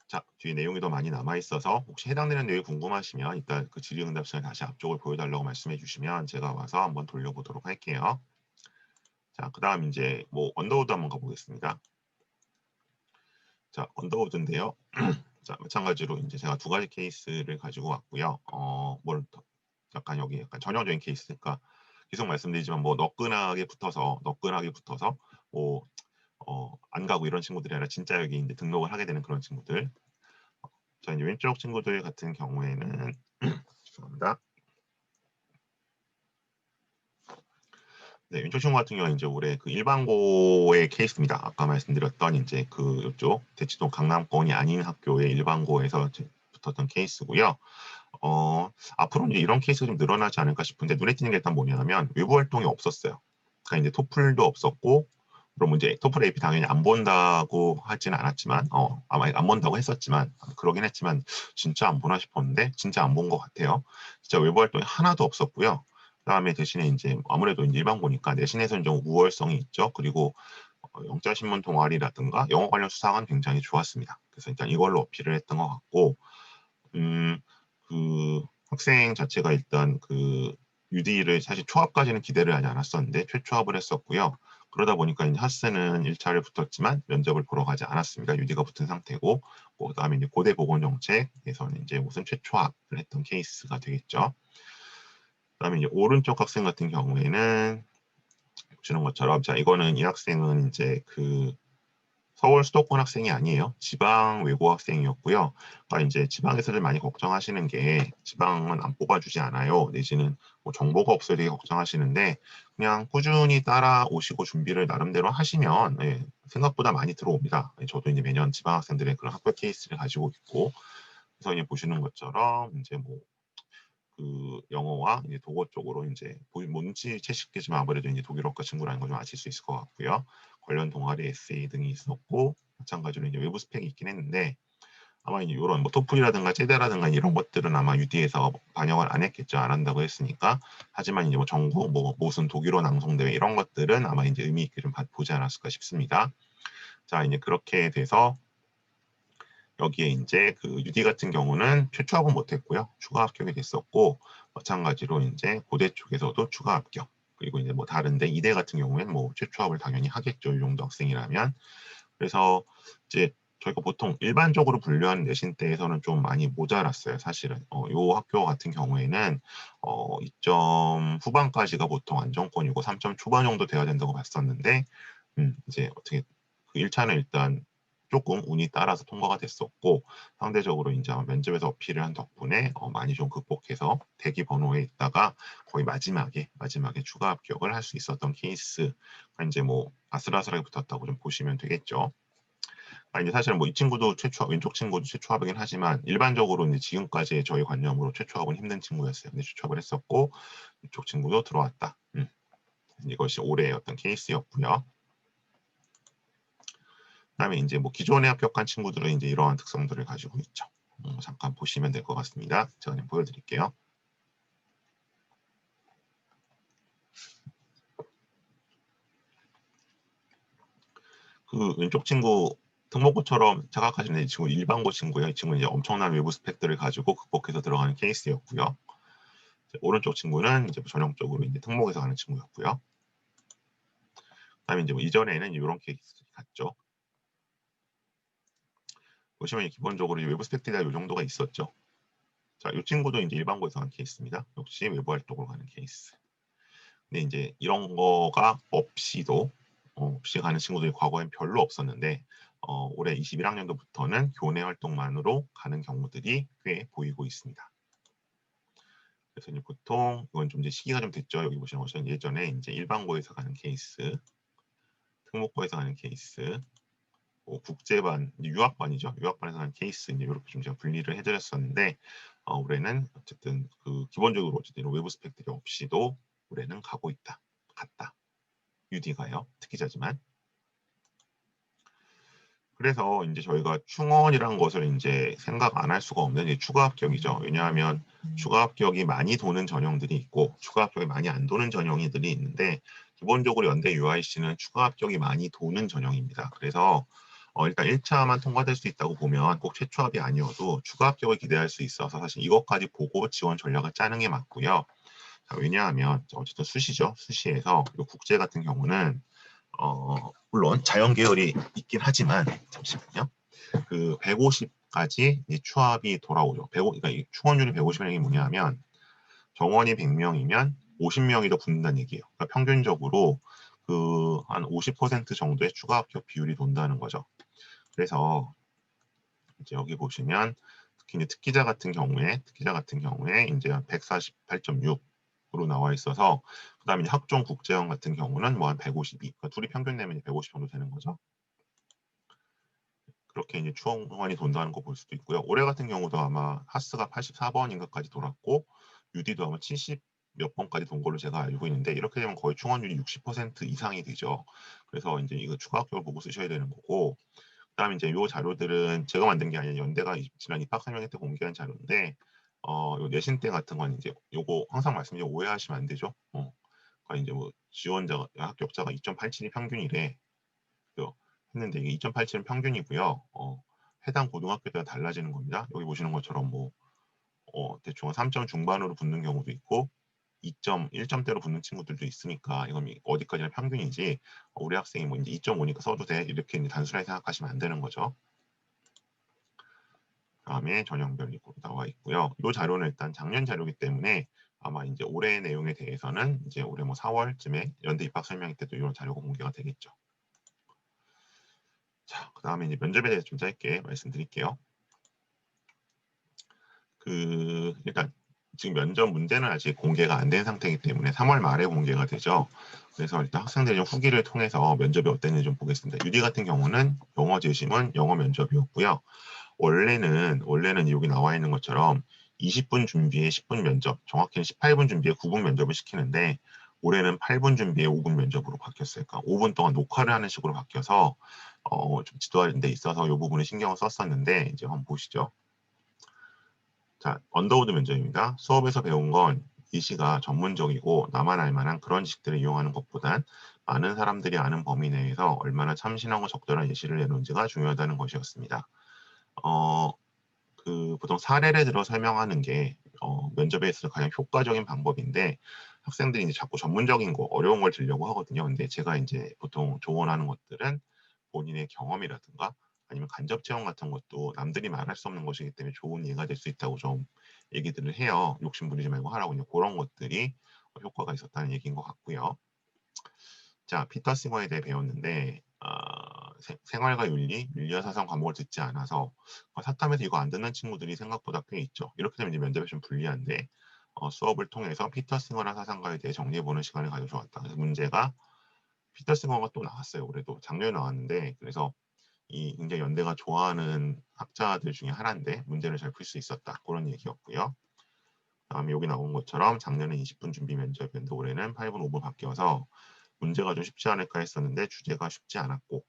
자, 뒤에 내용이 더 많이 남아 있어서 혹시 해당되는 내용이 궁금하시면 이따 그 질의응답 시간에 다시 앞쪽을 보여달라고 말씀해 주시면 제가 와서 한번 돌려보도록 할게요. 자, 그 다음 이제 뭐 언더우드 한번 가보겠습니다. 자, 언더우드인데요. 자, 마찬가지로 이제 제가 두 가지 케이스를 가지고 왔고요. 약간 여기 약간 전형적인 케이스니까 계속 말씀드리지만 뭐 너끈하게 붙어서 뭐 안 가고 이런 친구들이 아니라 진짜 여기 이제 등록을 하게 되는 그런 친구들. 자, 이제 왼쪽 친구들 같은 경우에는 죄송합니다. 네, 왼쪽 친구 같은 경우는 이제 올해 그 일반고의 케이스입니다. 아까 말씀드렸던 이제 그 이쪽 대치동 강남권이 아닌 학교의 일반고에서 붙었던 케이스고요. 앞으로 이제 이런 케이스가 좀 늘어나지 않을까 싶은데 눈에 띄는 게 일단 뭐냐면 외부 활동이 없었어요. 그러니까 이제 토플도 없었고, 그럼 이제 토플 AP 당연히 안 본다고 하지는 않았지만, 아마 안 본다고 했었지만, 그러긴 했지만 진짜 안 보나 싶었는데 진짜 안 본 것 같아요. 진짜 외부 활동이 하나도 없었고요. 그다음에 대신에 이제 아무래도 이제 일반고니까 내신에서는 좀 우월성이 있죠. 그리고 영자신문 동아리라든가 영어 관련 수상은 굉장히 좋았습니다. 그래서 일단 이걸로 어필을 했던 것 같고, 음, 그 학생 자체가 일단 그 UD를 사실 초합까지는 기대를 하지 않았었는데 최초합을 했었고요. 그러다 보니까 이제 하스는 1차를 붙었지만 면접을 보러 가지 않았습니다. UD가 붙은 상태고, 그다음에 이제 고대 보건정책에서는 이제 우선 최초합을 했던 케이스가 되겠죠. 그다음에 이제 오른쪽 학생 같은 경우에는 보시는 것처럼, 자, 이거는 이 학생은 이제 그 서울 수도권 학생이 아니에요. 지방 외고 학생이었고요. 그러니까 이제 지방에서들 많이 걱정하시는 게 지방은 안 뽑아주지 않아요. 내지는 뭐 정보가 없어야 되게 걱정하시는데 그냥 꾸준히 따라오시고 준비를 나름대로 하시면 생각보다 많이 들어옵니다. 저도 이제 매년 지방 학생들의 그런 학교 케이스를 가지고 있고, 그래서 이제 보시는 것처럼 이제 뭐 그 영어와 이제 독어 쪽으로 이제 뭔지 채식겠지만 아무래도 이제 독일어과 친구라는 걸 좀 아실 수 있을 것 같고요. 관련 동아리 에세이 등이 있었고, 마찬가지로 이제 외부 스펙이 있긴 했는데 아마 이제 이런 뭐 토플이라든가 제대라든가 이런 것들은 아마 UD에서 반영을 안 했겠죠. 안 한다고 했으니까. 하지만 이제 뭐 전공 뭐 무슨 독일어 낭송 대회 이런 것들은 아마 이제 의미 있게 좀 보지 않았을까 싶습니다. 자, 이제 그렇게 돼서 여기에 이제 그 UD 같은 경우는 최초 합은 못했고요. 추가 합격이 됐었고, 마찬가지로 이제 고대 쪽에서도 추가 합격. 그리고 이제 뭐 다른데 이대 같은 경우에는 뭐 최초 합을 당연히 하겠죠. 이 정도 학생이라면. 그래서 이제 저희가 보통 일반적으로 분류하는 내신대에서는 좀 많이 모자랐어요. 사실은. 요 학교 같은 경우에는 2점 후반까지가 보통 안정권이고 3점 초반 정도 돼야 된다고 봤었는데, 이제 어떻게 그 1차는 일단 조금 운이 따라서 통과가 됐었고, 상대적으로 이제 면접에서 어필을 한 덕분에 많이 좀 극복해서 대기 번호에 있다가 거의 마지막에 추가 합격을 할 수 있었던 케이스가 이제 뭐 아슬아슬하게 붙었다고 좀 보시면 되겠죠. 이제 사실 뭐 이 친구도 왼쪽 친구도 최초합이긴 하지만 일반적으로 이제 지금까지의 저희 관념으로 최초합은 힘든 친구였어요. 근데 최초합을 했었고 이쪽 친구도 들어왔다. 이것이 올해의 어떤 케이스였고요. 그다음에 이제 뭐 기존에 합격한 친구들은 이제 이러한 특성들을 가지고 있죠. 잠깐 보시면 될 것 같습니다. 제가 그냥 보여드릴게요. 그 왼쪽 친구 특목고처럼 자각하시는 이 친구 일반고 친구예요. 이 친구는 이제 엄청난 외부 스펙들을 가지고 극복해서 들어가는 케이스였고요. 오른쪽 친구는 이제 전형적으로 이제 특목에서 가는 친구였고요. 그다음에 이제 뭐 이전에는 이런 케이스 같죠. 보시면 기본적으로 외부 스펙들이 이 정도가 있었죠. 자, 이 친구도 이제 일반고에서 가는 케이스입니다. 역시 외부 활동으로 가는 케이스. 근데 이제 이런 거가 없이 가는 친구들이 과거엔 별로 없었는데 올해 21학년도부터는 교내 활동만으로 가는 경우들이 꽤 보이고 있습니다. 그래서 이제 보통 이건 좀 이제 시기가 좀 됐죠. 여기 보시는 것처럼 예전에 이제 일반고에서 가는 케이스, 특목고에서 가는 케이스, 국제반, 유학반이죠. 유학반에서 가는 케이스 이제 이렇게 좀 제가 분리를 해드렸었는데 올해는 어쨌든 그 기본적으로 어쨌든 외부 스펙들이 없이도 올해는 가고 있다. 갔다. UD가요. 특기자지만. 그래서 이제 저희가 충원이라는 것을 이제 생각 안 할 수가 없는 추가 합격이죠. 왜냐하면 추가 합격이 많이 도는 전형들이 있고 추가 합격이 많이 안 도는 전형들이 있는데 기본적으로 연대 UIC는 추가 합격이 많이 도는 전형입니다. 그래서 일단 1차만 통과될 수 있다고 보면 꼭 최초합이 아니어도 추가 합격을 기대할 수 있어서 사실 이것까지 보고 지원 전략을 짜는 게 맞고요. 자, 왜냐하면 어쨌든 수시죠. 수시에서 국제 같은 경우는 물론 자연 계열이 있긴 하지만 잠시만요. 그 150까지 추합이 돌아오죠. 그러니까 이 충원율이 150명이 뭐냐면 정원이 100명이면 50명이 더 붙는다는 얘기예요. 그러니까 평균적으로 그 한 50% 정도의 추가 합격 비율이 돈다는 거죠. 그래서 이제 여기 보시면 특히 이제 특기자 같은 경우에 이제 148.6으로 나와 있어서 그다음에 이제 학종 국제형 같은 경우는 뭐 한 152. 그러니까 둘이 평균 내면 150 정도 되는 거죠. 그렇게 이제 추원이 돈다는 거 볼 수도 있고요. 올해 같은 경우도 아마 하스가 84번인가까지 돌았고 UD도 아마 70 몇 번까지 돈 걸로 제가 알고 있는데 이렇게 되면 거의 충원율이 60% 이상이 되죠. 그래서 이제 이거 추가 학교를 보고 쓰셔야 되는 거고 그다음에 이제 요 자료들은 제가 만든 게 아니라 연대가 지난 입학 설명회 때 공개한 자료인데 요 내신대 같은 건 이제 요거 항상 말씀드리고 오해하시면 안 되죠. 그러니까 이제 뭐 지원자가 합격자가 2.87이 평균이래. 했는데 이게 2.87은 평균이고요. 해당 고등학교에 따라 달라지는 겁니다. 여기 보시는 것처럼 뭐 대충 3점 중반으로 붙는 경우도 있고 2점, 1점대로 붙는 친구들도 있으니까 이건 어디까지나 평균이지 우리 학생이 뭐 이제 2.5니까 써도 돼 이렇게 이제 단순하게 생각하시면 안 되는 거죠. 다음에 전형별로 나와 있고요. 이 자료는 일단 작년 자료이기 때문에 아마 이제 올해 내용에 대해서는 이제 올해 뭐 4월쯤에 연대 입학 설명회 때도 이런 자료가 공개가 되겠죠. 자, 그 다음에 이제 면접에 대해서 좀 짧게 말씀드릴게요. 일단 지금 면접 문제는 아직 공개가 안 된 상태이기 때문에 3월 말에 공개가 되죠. 그래서 일단 학생들이 좀 후기를 통해서 면접이 어땠는지 좀 보겠습니다. UD 같은 경우는 영어 재심은 영어 면접이었고요. 원래는 여기 나와 있는 것처럼 20분 준비에 10분 면접, 정확히는 18분 준비에 9분 면접을 시키는데 올해는 8분 준비에 5분 면접으로 바뀌었어요. 그러니까 5분 동안 녹화를 하는 식으로 바뀌어서 좀 지도하는 데 있어서 이 부분에 신경을 썼었는데 이제 한번 보시죠. 자, 언더우드 면접입니다. 수업에서 배운 건 예시가 전문적이고 나만 알 만한 그런 지식들을 이용하는 것보단 많은 사람들이 아는 범위 내에서 얼마나 참신하고 적절한 예시를 내놓은지가 중요하다는 것이었습니다. 보통 사례를 들어 설명하는 게 면접에 있어서 가장 효과적인 방법인데 학생들이 이제 자꾸 전문적인 거, 어려운 걸 들려고 하거든요. 근데 제가 이제 보통 조언하는 것들은 본인의 경험이라든가 아니면 간접 체험 같은 것도 남들이 말할 수 없는 것이기 때문에 좋은 예가 될 수 있다고 좀 얘기들을 해요. 욕심 부리지 말고 하라고요. 그런 것들이 효과가 있었다는 얘기인 것 같고요. 자, 피터 싱어에 대해 배웠는데 생활과 윤리와 사상 과목을 듣지 않아서 사탐에서 이거 안 듣는 친구들이 생각보다 꽤 있죠. 이렇게 되면 이제 면접에 좀 불리한데 수업을 통해서 피터 싱어나 사상가에 대해 정리해보는 시간을 가져주었다. 그래서 문제가 피터 싱어가 또 나왔어요. 올해도 작년에 나왔는데 그래서 이 굉장히 연대가 좋아하는 학자들 중에 하나인데 문제를 잘 풀 수 있었다. 그런 얘기였고요. 다음에 여기 나온 것처럼 작년에 20분 준비 면접이었는데 올해는 8분 5분 바뀌어서 문제가 좀 쉽지 않을까 했었는데 주제가 쉽지 않았고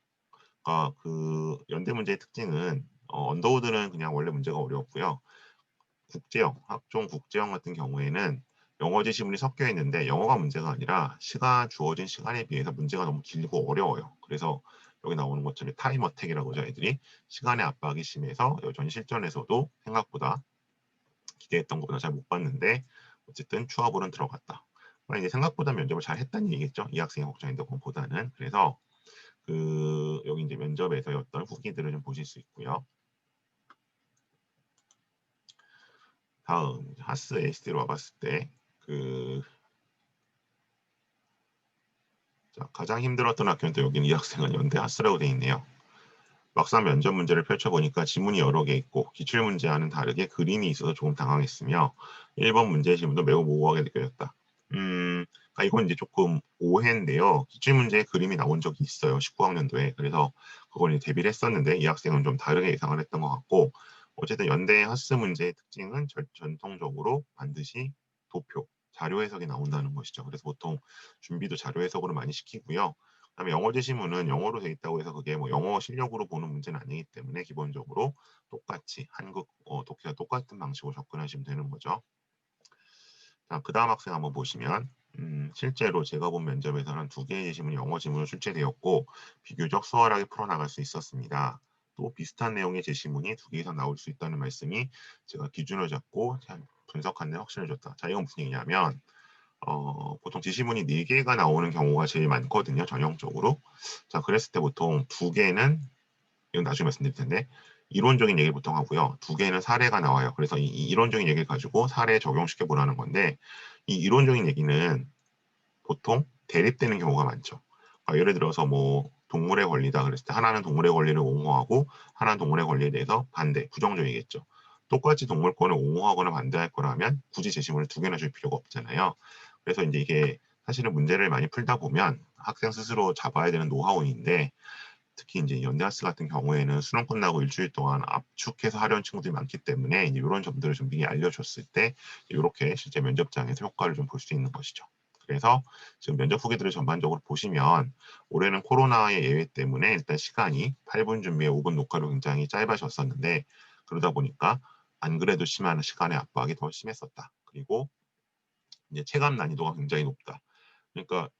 그 연대 문제의 특징은 언더우드는 그냥 원래 문제가 어려웠고요. 국제형, 학종 국제형 같은 경우에는 영어 지시문이 섞여 있는데 영어가 문제가 아니라 주어진 시간에 비해서 문제가 너무 길고 어려워요. 그래서 여기 나오는 것처럼 타임 어택이라고 하죠. 애들이 시간의 압박이 심해서 여전히 실전에서도 생각보다 기대했던 것보다 잘 못 봤는데 어쨌든 추하볼은 들어갔다. 이제 생각보다 면접을 잘 했다는 얘기겠죠. 이 학생의 걱정인데 그보다는 그래서 여기 이제 면접에서의 어떤 후기들을 좀 보실 수 있고요. 다음 하스 ASD로 와봤을 때 자, 가장 힘들었던 학교는 또 여기는 이 학생은 연대 하스라고 돼 있네요. 막상 면접 문제를 펼쳐보니까 지문이 여러 개 있고 기출문제와는 다르게 그림이 있어서 조금 당황했으며 1번 문제 지문도 매우 모호하게 느껴졌다. 이건 이제 조금 오해인데요. 기출문제에 그림이 나온 적이 있어요. 19학년도에. 그래서 그걸 이제 대비를 했었는데 이 학생은 좀 다르게 예상을 했던 것 같고 어쨌든 연대 하스 문제의 특징은 전통적으로 반드시 도표, 자료 해석이 나온다는 것이죠. 그래서 보통 준비도 자료 해석으로 많이 시키고요. 그다음에 영어 제시문은 영어로 돼 있다고 해서 그게 뭐 영어 실력으로 보는 문제는 아니기 때문에 기본적으로 똑같이 한국 독해와 똑같은 방식으로 접근하시면 되는 거죠. 자, 그 다음 학생 한번 보시면 실제로 제가 본 면접에서는 2개의 제시문이 영어 지문으로 출제되었고 비교적 수월하게 풀어나갈 수 있었습니다. 또 비슷한 내용의 제시문이 2개 이상 나올 수 있다는 말씀이 제가 기준을 잡고 분석한 데 확신을 줬다. 자, 이건 무슨 얘기냐면 보통 지시문이 4개가 나오는 경우가 제일 많거든요. 전형적으로. 자, 그랬을 때 보통 2개는 이건 나중에 말씀드릴 텐데 이론적인 얘기를 보통 하고요. 2개는 사례가 나와요. 그래서 이 이론적인 얘기를 가지고 사례에 적용시켜 보라는 건데 이 이론적인 얘기는 보통 대립되는 경우가 많죠. 그러니까 예를 들어서 뭐 동물의 권리다 그랬을 때 하나는 동물의 권리를 옹호하고 하나는 동물의 권리에 대해서 반대, 부정적이겠죠. 똑같이 동물권을 옹호하거나 반대할 거라면 굳이 제시문을 2개나 줄 필요가 없잖아요. 그래서 이제 이게 사실은 문제를 많이 풀다 보면 학생 스스로 잡아야 되는 노하우인데 특히 이제 연대하스 같은 경우에는 수능 끝나고 일주일 동안 압축해서 하려는 친구들이 많기 때문에 이런 점들을 좀 미리 알려줬을 때 이렇게 실제 면접장에서 효과를 좀 볼 수 있는 것이죠. 그래서 지금 면접 후기들을 전반적으로 보시면 올해는 코로나의 예외 때문에 일단 시간이 8분 준비에 5분 녹화로 굉장히 짧아졌었는데 그러다 보니까 안 그래도 심한 시간의 압박이 더 심했었다. 그리고 이제 체감 난이도가 굉장히 높다. 그러니까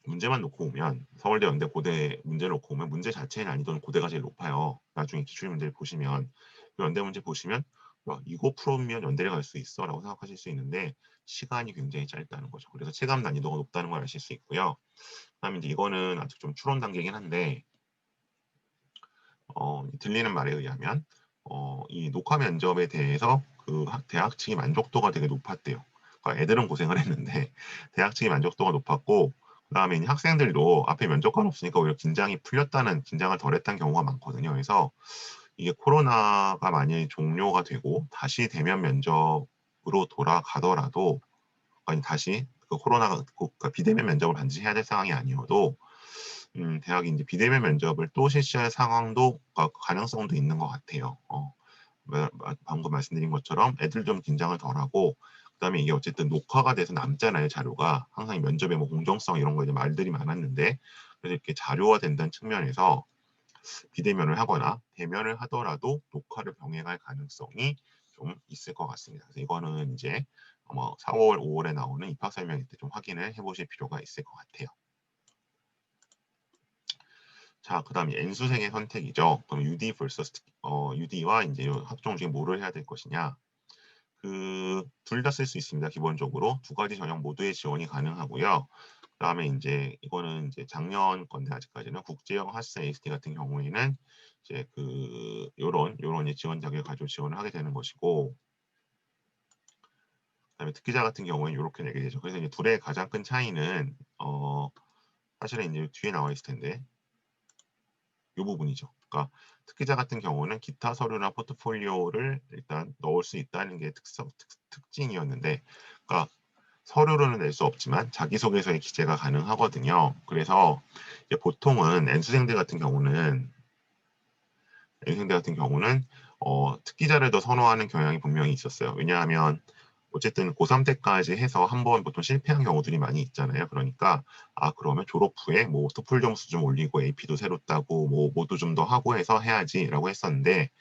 문제만 놓고 오면 서울대, 연대, 고대 문제를 놓고 오면 문제 자체의 난이도는 고대가 제일 높아요. 나중에 기출 문제를 보시면 연대 문제 보시면 와, 이거 풀어오면 연대를 갈 수 있어 라고 생각하실 수 있는데 시간이 굉장히 짧다는 거죠. 그래서 체감 난이도가 높다는 걸 아실 수 있고요. 그다음에 이제 이거는 아직 좀 추론 단계긴 한데 들리는 말에 의하면 이 녹화 면접에 대해서 그 대학 측이 만족도가 되게 높았대요. 그러니까 애들은 고생을 했는데 대학 측이 만족도가 높았고 그다음에 이제 학생들도 앞에 면접관 없으니까 오히려 긴장이 풀렸다는 긴장을 덜했다는 경우가 많거든요. 그래서 이게 코로나가 만약에 종료가 되고 다시 대면 면접으로 돌아가더라도 아니 다시 그 코로나가 그러니까 비대면 면접을 반드시 해야 될 상황이 아니어도 대학이 이제 비대면 면접을 또 실시할 상황도 가능성도 있는 것 같아요. 방금 말씀드린 것처럼 애들 좀 긴장을 덜하고 그다음에 이게 어쨌든 녹화가 돼서 남잖아요 자료가 항상 면접의 뭐 공정성 이런 거 이제 말들이 많았는데 그래서 이렇게 자료화 된다는 측면에서 비대면을 하거나 대면을 하더라도 녹화를 병행할 가능성이 좀 있을 것 같습니다. 그래서 이거는 이제 4월, 5월에 나오는 입학 설명회 때 좀 확인을 해보실 필요가 있을 것 같아요. 자, 그다음 N수생의 선택이죠. 그럼 UD vs UD와 이제 학종 중에 뭐를 해야 될 것이냐? 그 둘 다 쓸 수 있습니다. 기본적으로 두 가지 전형 모두의 지원이 가능하고요. 그다음에 이제 이거는 이제 작년 건데 아직까지는 국제형 하스 AST 같은 경우에는 이제 그 요런 지원 자격을 가지고 지원을 하게 되는 것이고 그다음에 특기자 같은 경우에는 이렇게 내게 되죠. 그래서 이제 둘의 가장 큰 차이는 사실은 이제 뒤에 나와 있을 텐데 이 부분이죠. 그러니까 특기자 같은 경우는 기타 서류나 포트폴리오를 일단 넣을 수 있다는 게 특징이었는데, 그러니까 서류로는 낼 수 없지만 자기소개서에 기재가 가능하거든요. 그래서 이제 보통은 N수생들 같은 경우는 특기자를 더 선호하는 경향이 분명히 있었어요. 왜냐하면 어쨌든 고3 때까지 해서 한번 보통 실패한 경우들이 많이 있잖아요. 그러니까 그러면 졸업 후에 뭐 토플 점수 좀 올리고 AP도 새로 따고 뭐 뭐도 좀 더 하고 해서 해야지라고 했었는데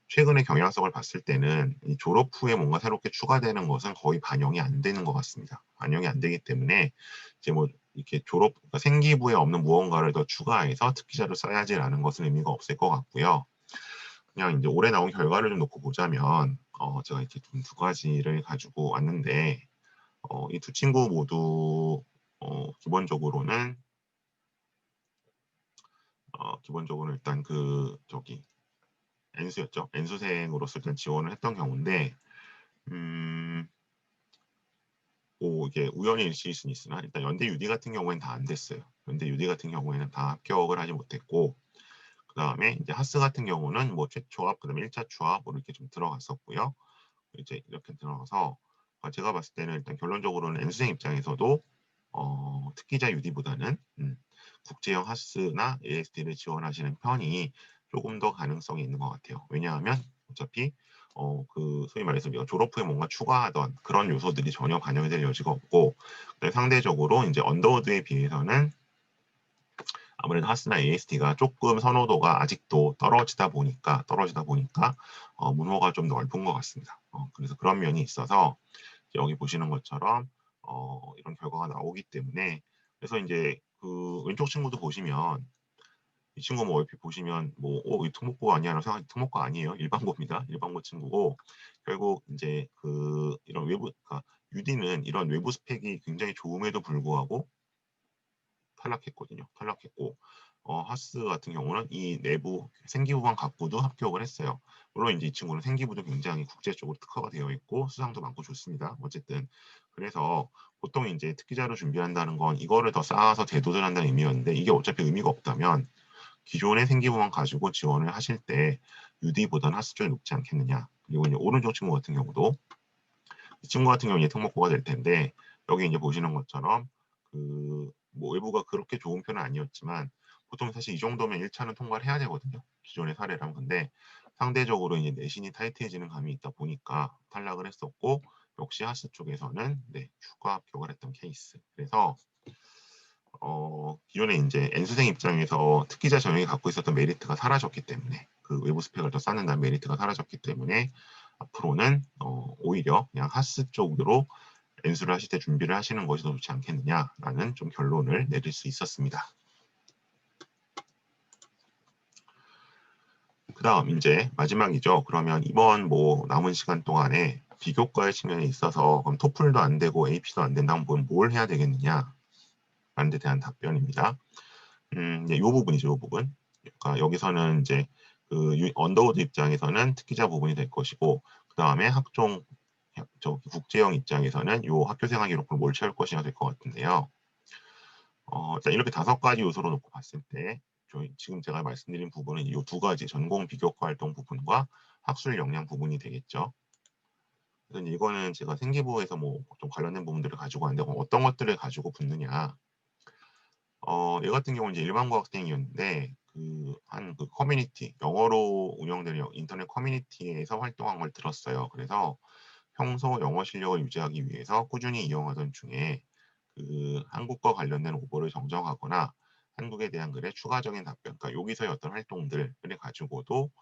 최근에 경향성을 봤을 때는 이 졸업 후에 뭔가 새롭게 추가되는 것은 거의 반영이 안 되는 것 같습니다. 반영이 안 되기 때문에 이제 뭐 이렇게 그러니까 생기부에 없는 무언가를 더 추가해서 특기자를 써야지라는 것은 의미가 없을 것 같고요. 그냥 이제 올해 나온 결과를 좀 놓고 보자면 제가 이렇게 좀 두 가지를 가지고 왔는데 이 두 친구 모두 기본적으로는 일단 그 저기 N수였죠. N수생으로서 일단 지원을 했던 경우인데 뭐 이게 우연히 일치일 수는 있으나 일단 연대 UD 같은 경우에는 다 안 됐어요. 연대 UD 같은 경우에는 다 합격을 하지 못했고 그 다음에 이제 하스 같은 경우는 뭐 최초합, 그다음에 1차 추합으로 이렇게 좀 들어갔었고요. 이제 이렇게 들어가서 제가 봤을 때는 일단 결론적으로는 N수생 입장에서도 특기자 UD보다는 국제형 하스나 AST를 지원하시는 편이 조금 더 가능성이 있는 것 같아요. 왜냐하면 어차피 그 소위 말해서 우리가 졸업 후에 뭔가 추가하던 그런 요소들이 전혀 반영이 될 여지가 없고 상대적으로 이제 언더우드에 비해서는 아무래도 하스나 AST가 조금 선호도가 아직도 떨어지다 보니까 문호가 좀 넓은 것 같습니다. 그래서 그런 면이 있어서 여기 보시는 것처럼 이런 결과가 나오기 때문에 그래서 이제 그 왼쪽 친구도 보시면 이 친구 뭐 얼핏 보시면 이 특목고 아니야? 생각 특목고 아니에요. 일반고입니다. 일반고 친구고 결국 이제 그 이런 그러니까 UD는 이런 외부 스펙이 굉장히 좋음에도 불구하고 탈락했고 하스 같은 경우는 이 내부 생기부만 갖고도 합격을 했어요. 물론 이제 이 친구는 생기부도 굉장히 국제적으로 특화가 되어 있고 수상도 많고 좋습니다. 어쨌든 그래서 보통 이제 특기자로 준비한다는 건 이거를 더 쌓아서 대도전한다는 의미였는데 이게 어차피 의미가 없다면 기존의 생기부만 가지고 지원을 하실 때 UD보다는 하스 쪽이 높지 않겠느냐. 그리고 이제 오른쪽 친구 같은 경우도 이 친구 같은 경우는 특목고가 될 텐데 여기 이제 보시는 것처럼 뭐 외부가 그렇게 좋은 편은 아니었지만 보통 사실 이 정도면 1차는 통과를 해야 되거든요. 기존의 사례랑. 근데 상대적으로 이제 내신이 타이트해지는 감이 있다 보니까 탈락을 했었고 역시 하스 쪽에서는 네, 추가 합격을 했던 케이스. 그래서 기존에 이제 N수생 입장에서 특기자 전형이 갖고 있었던 메리트가 사라졌기 때문에 그 외부 스펙을 더 쌓는다는 메리트가 사라졌기 때문에 앞으로는 오히려 그냥 하스 쪽으로 N수를 하실 때 준비를 하시는 것이 더 좋지 않겠느냐라는 좀 결론을 내릴 수 있었습니다. 그 다음 이제 마지막이죠. 그러면 이번 뭐 남은 시간 동안에 비교과의 측면에 있어서 그럼 토플도 안 되고 AP도 안 된다면 뭘 해야 되겠느냐 라는 데 대한 답변입니다. 이제 이 부분이죠. 이 부분. 그러니까 여기서는 이제 언더우드 입장에서는 특기자 부분이 될 것이고 그 다음에 학종 국제형 입장에서는 이 학교 생활 기록부를 뭘 채울 것이냐 될 것 같은데요. 이렇게 5가지 요소로 놓고 봤을 때 지금 제가 말씀드린 부분은 이 2가지 전공 비교과 활동 부분과 학술 역량 부분이 되겠죠. 그래서 이거는 제가 생기부에서 뭐 좀 관련된 부분들을 가지고 왔는데 어떤 것들을 가지고 붙느냐. 얘 같은 경우는 이제 일반고학생이었는데 그 커뮤니티 영어로 운영되는 인터넷 커뮤니티에서 활동한 걸 들었어요. 그래서 평소 영어 실력을 유지하기 위해서 꾸준히 이용하던 중에 한국과 관련된 오보를 정정하거나 한국에 대한 글의 추가적인 답변, 그러니까 여기서의 어떤 활동들을 가지고도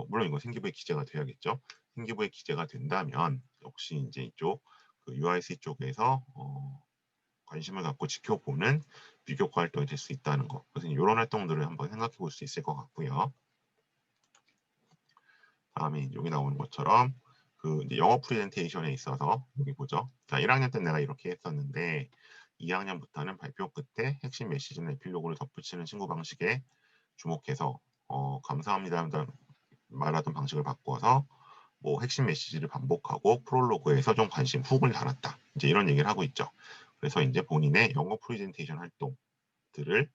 물론 이거 생기부에 기재가 돼야겠죠. 생기부에 기재가 된다면 역시 이제 이쪽 UIC 쪽에서 관심을 갖고 지켜보는 비교과 활동이 될 수 있다는 거. 그래서 이런 활동들을 한번 생각해 볼 수 있을 것 같고요. 다음에 여기 나오는 것처럼 이제 영어 프레젠테이션에 있어서 여기 보죠. 자, 1학년 때 내가 이렇게 했었는데 2학년부터는 발표 끝에 핵심 메시지나 에필로그를 덧붙이는 친구 방식에 주목해서 감사합니다 말하던 방식을 바꿔서 뭐 핵심 메시지를 반복하고 프롤로그에서 좀 관심 훅을 달았다. 이제 이런 얘기를 하고 있죠. 그래서 이제 본인의 영어 프레젠테이션 활동들을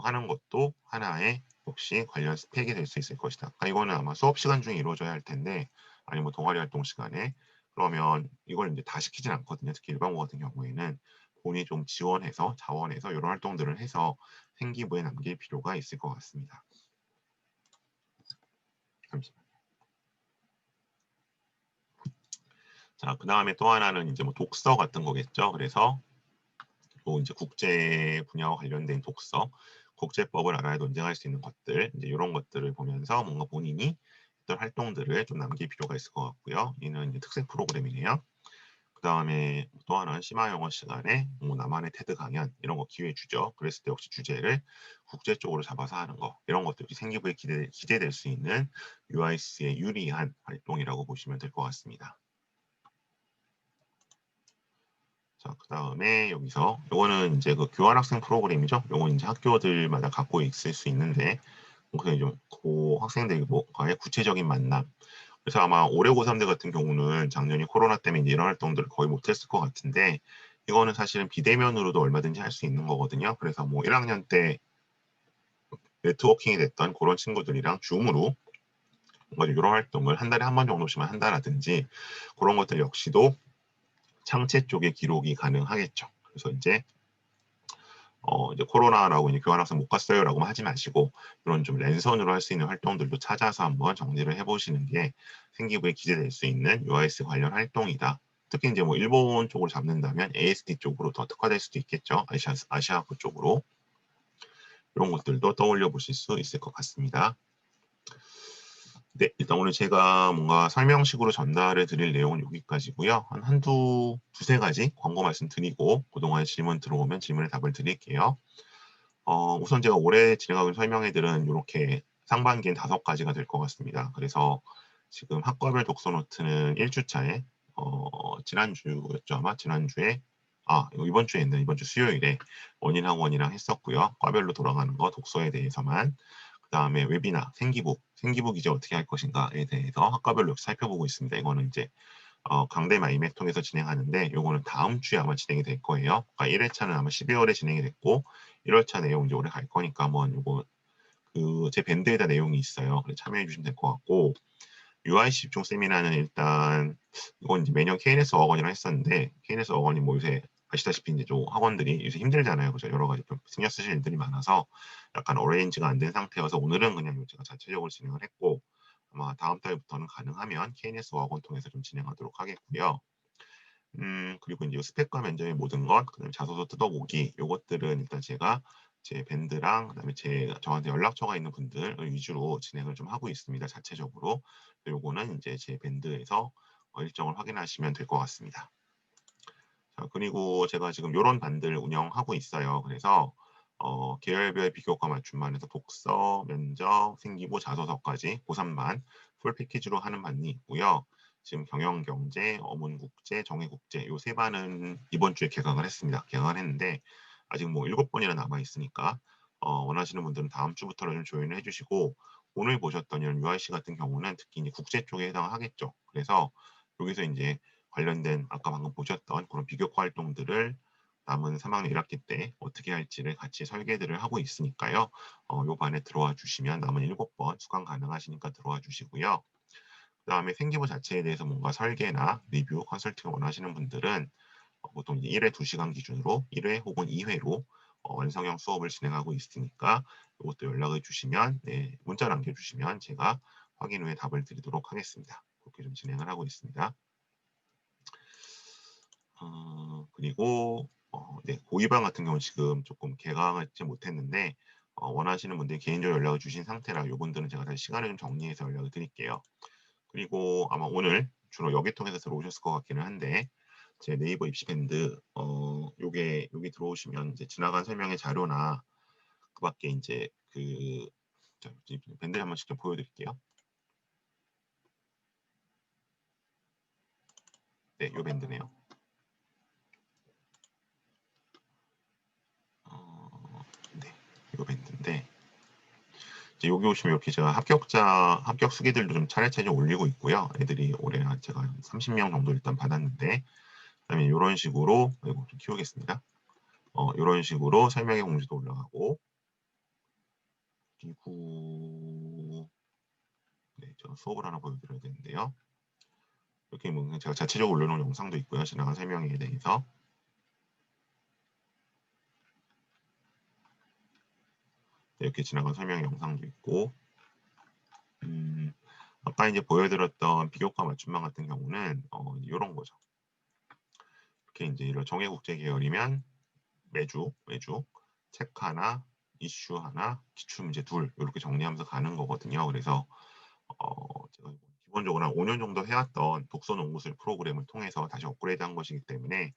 하는 것도 하나의 역시 관련 스펙이 될 수 있을 것이다. 그러니까 이거는 아마 수업 시간 중에 이루어져야 할 텐데 아니면 뭐 동아리 활동 시간에 그러면 이걸 이제 다 시키진 않거든요. 특히 일반고 같은 경우에는 본인이 좀 지원해서 자원해서 이런 활동들을 해서 생기부에 남길 필요가 있을 것 같습니다. 잠시만요. 자, 그 다음에 또 하나는 이제 뭐 독서 같은 거겠죠. 그래서 또 이제 국제 분야와 관련된 독서, 국제법을 알아야 논쟁할 수 있는 것들, 이제 이런 것들을 보면서 뭔가 본인이 어떤 활동들을 좀 남길 필요가 있을 것 같고요. 이는 이제 특색 프로그램이네요. 그 다음에 또 하나는 심화 영어 시간에 뭐 나만의 테드 강연 이런 거 기회 주죠. 그랬을 때 역시 주제를 국제 쪽으로 잡아서 하는 거 이런 것들이 생기부에 기대될 수 있는 UIC의 유리한 활동이라고 보시면 될 것 같습니다. 자, 그 다음에 여기서 요거는 이제 교환학생 프로그램이죠. 요건 이제 학교들마다 갖고 있을 수 있는데 그냥 좀그 학생들과의 구체적인 만남. 그래서 아마 올해 고3들 같은 경우는 작년에 코로나 때문에 이제 이런 활동들을 거의 못했을 것 같은데 이거는 사실은 비대면으로도 얼마든지 할 수 있는 거거든요. 그래서 뭐 1학년 때 네트워킹이 됐던 그런 친구들이랑 줌으로 뭔가 이런 활동을 한 달에 한 번 정도씩만 한다라든지 그런 것들 역시도 창체 쪽에 기록이 가능하겠죠. 그래서 이제 이제 코로나라고 이제 교환학생 못 갔어요라고 하지 마시고 이런 좀 랜선으로 할 수 있는 활동들도 찾아서 한번 정리를 해보시는 게 생기부에 기재될 수 있는 UIS 관련 활동이다. 특히 이제 뭐 일본 쪽으로 잡는다면 ASD 쪽으로 더 특화될 수도 있겠죠. 아시아고 쪽으로 이런 것들도 떠올려 보실 수 있을 것 같습니다. 네, 일단 오늘 제가 뭔가 설명식으로 전달해 드릴 내용은 여기까지고요. 두세 가지 광고 말씀드리고 그동안 질문 들어오면 질문에 답을 드릴게요. 우선 제가 올해 진행하고 있는 설명회들은 이렇게 상반기엔 5가지가 될 것 같습니다. 그래서 지금 학과별 독서 노트는 1주차에 지난주였죠 아마 지난주에 이번 주에 했네 이번 주 수요일에 원인학원이랑 했었고요. 과별로 돌아가는 거 독서에 대해서만 그 다음에 웨비나 생기부 기재 어떻게 할 것인가에 대해서 학과별로 살펴보고 있습니다. 이거는 이제 강대마 이맥 통해서 진행하는데 요거는 다음 주에 아마 진행이 될 거예요. 그러니까 1회차는 아마 12월에 진행이 됐고 1월차 내용 이제 올해 갈 거니까 한번 요거 제 밴드에다 내용이 있어요. 그래서 참여해 주시면 될 것 같고 UIC 집중 세미나는 일단 이건 이제 매년 KNS 어학원이랑 했었는데 KNS 어학원이 뭐 요새 아시다시피 이제 좀 학원들이 요새 힘들잖아요. 그죠? 여러 가지 좀 신경 쓰실 일들이 많아서 약간 어레인지가 안 된 상태여서 오늘은 그냥 제가 자체적으로 진행을 했고 아마 다음 달부터는 가능하면 KNS 어학원 통해서 좀 진행하도록 하겠고요. 그리고 이제 스펙과 면접의 모든 것, 그다음에 자소서 뜯어보기, 요것들은 일단 제가 제 밴드랑 그다음에 저한테 연락처가 있는 분들 위주로 진행을 좀 하고 있습니다. 자체적으로. 요거는 이제 제 밴드에서 일정을 확인하시면 될 것 같습니다. 자, 그리고 제가 지금 요런 반들 운영하고 있어요. 그래서 계열별 비교과 맞춤반 해서 독서, 면접, 생기부, 자소서까지 고3반 풀 패키지로 하는 반이 있고요. 지금 경영경제, 어문국제, 정의국제 요 세 반은 이번 주에 개강을 했습니다. 개강을 했는데 아직 뭐 7번이나 남아 있으니까 원하시는 분들은 다음 주부터는 좀 조인을 해주시고 오늘 보셨던 이런 UIC 같은 경우는 특히 이제 국제 쪽에 해당하겠죠. 그래서 여기서 이제 관련된 아까 방금 보셨던 그런 비교과 활동들을 남은 3학년 1학기 때 어떻게 할지를 같이 설계들을 하고 있으니까요. 요 반에 들어와 주시면 남은 7번 수강 가능하시니까 들어와 주시고요. 그다음에 생기부 자체에 대해서 뭔가 설계나 리뷰, 컨설팅 원하시는 분들은 보통 1회 2시간 기준으로 1회 혹은 2회로 완성형 수업을 진행하고 있으니까 이것도 연락을 주시면 문자 남겨주시면 제가 확인 후에 답을 드리도록 하겠습니다. 그렇게 좀 진행을 하고 있습니다. 그리고 네, 고위반 같은 경우는 지금 조금 개강하지 못했는데 원하시는 분들 개인적으로 연락을 주신 상태라 이분들은 제가 다시 시간을 좀 정리해서 연락을 드릴게요. 그리고 아마 오늘 주로 여기 통해서 들어오셨을 것 같기는 한데 제 네이버 입시 밴드 요게 여기 들어오시면 이제 지나간 설명의 자료나 그밖에 이제 자, 밴드 한번 직접 보여드릴게요. 네, 요 밴드네요. 네, 요 밴드인데 이제 여기 오시면 이렇게 제가 합격 수기들도 좀 차례차례 좀 올리고 있고요. 애들이 올해 제가 30명 정도 일단 받았는데 그다음에 이런 식으로 이거 좀 키우겠습니다. 이런 식으로 설명의 공지도 올라가고 그리고 네, 제가 수업을 하나 보여드려야 되는데요. 이렇게 뭐 제가 자체적으로 올려놓은 영상도 있고요. 지나간 설명에 대해서 네, 이렇게 지나간 설명 영상도 있고 아까 이제 보여드렸던 비교과 맞춤반 같은 경우는 이런 거죠. 이렇게 이제 이런 정예국제 계열이면 매주 책 하나, 이슈 하나, 기출문제 둘 이렇게 정리하면서 가는 거거든요. 그래서 제가 기본적으로 한 5년 정도 해왔던 독서 농구술 프로그램을 통해서 다시 업그레이드한 것이기 때문에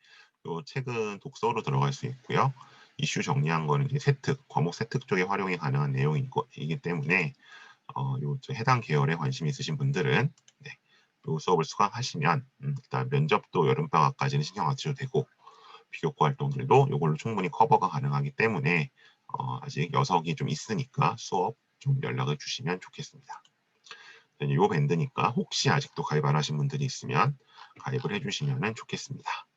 이 책은 독서로 들어갈 수 있고요. 이슈 정리한 거는 이제 세특, 과목 세특 쪽에 활용이 가능한 내용이기 때문에 요 해당 계열에 관심 있으신 분들은 네, 요 수업을 수강하시면 일단 면접도 여름방학까지는 신경 안 쓰셔도 되고 비교과 활동들도 이걸로 충분히 커버가 가능하기 때문에 아직 여석이 좀 있으니까 수업 좀 연락을 주시면 좋겠습니다. 이 밴드니까 혹시 아직도 가입 안 하신 분들이 있으면 가입을 해주시면 좋겠습니다.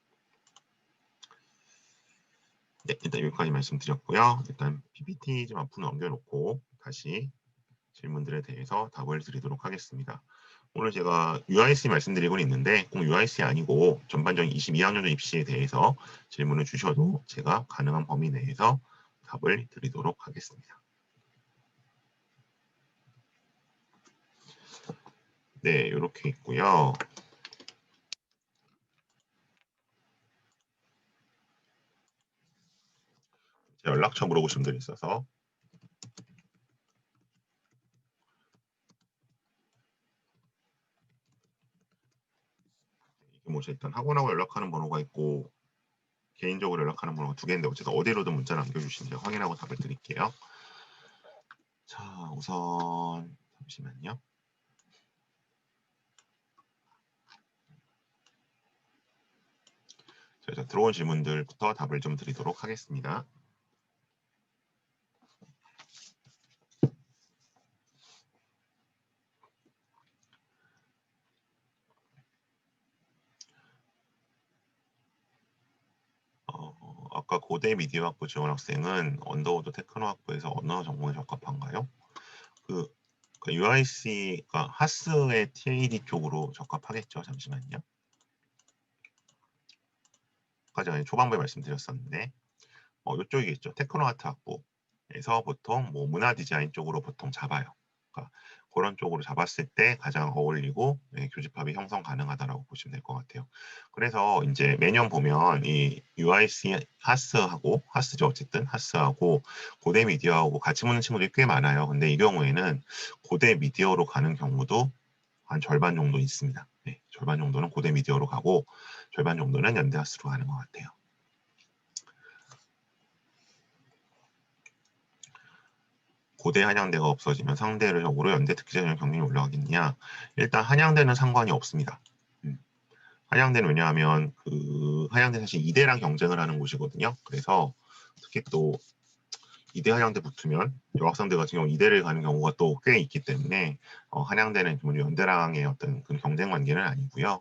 네, 일단 여기까지 말씀드렸고요. 일단 PPT 좀 앞으로 넘겨놓고 다시 질문들에 대해서 답을 드리도록 하겠습니다. 오늘 제가 UIC 말씀드리고 있는데 꼭 UIC 아니고 전반적인 22학년도 입시에 대해서 질문을 주셔도 제가 가능한 범위 내에서 답을 드리도록 하겠습니다. 네, 이렇게 있고요. 연락처 물어보신 분들이 있어서 이게 뭐 일단 학원하고 연락하는 번호가 있고 개인적으로 연락하는 번호가 2개인데 어쨌든 어디로든 문자 남겨주시면 확인하고 답을 드릴게요. 자, 우선 잠시만요. 자, 들어온 질문들부터 답을 좀 드리도록 하겠습니다. 아까 고대 미디어학부 지원 학생은 언더우드 테크노학부에서 언어 전공에 적합한가요? UIC가 하스의 TAD 쪽으로 적합하겠죠. 잠시만요. 아까 전에 초반부에 말씀드렸었는데 이쪽이겠죠. 테크노 아트 학부에서 보통 뭐 문화 디자인 쪽으로 보통 잡아요. 그러니까 그런 쪽으로 잡았을 때 가장 어울리고 교집합이 형성 가능하다라고 보시면 될 것 같아요. 그래서 이제 매년 보면 이 UIC 하스죠. 어쨌든 하스하고 고대 미디어하고 같이 붙는 친구들이 꽤 많아요. 근데 이 경우에는 고대 미디어로 가는 경우도 한 절반 정도 있습니다. 네, 절반 정도는 고대 미디어로 가고 절반 정도는 연대 하스로 가는 것 같아요. 고대 한양대가 없어지면 상대적으로 연대 특기자 전형 경쟁이 올라가겠느냐? 일단 한양대는 상관이 없습니다. 한양대는 왜냐하면 한양대 사실 이대랑 경쟁을 하는 곳이거든요. 그래서 특히 또 이대 한양대 붙으면 여학생들 같은 경우 이대를 가는 경우가 또 꽤 있기 때문에 한양대는 연대랑의 어떤 그 경쟁 관계는 아니고요.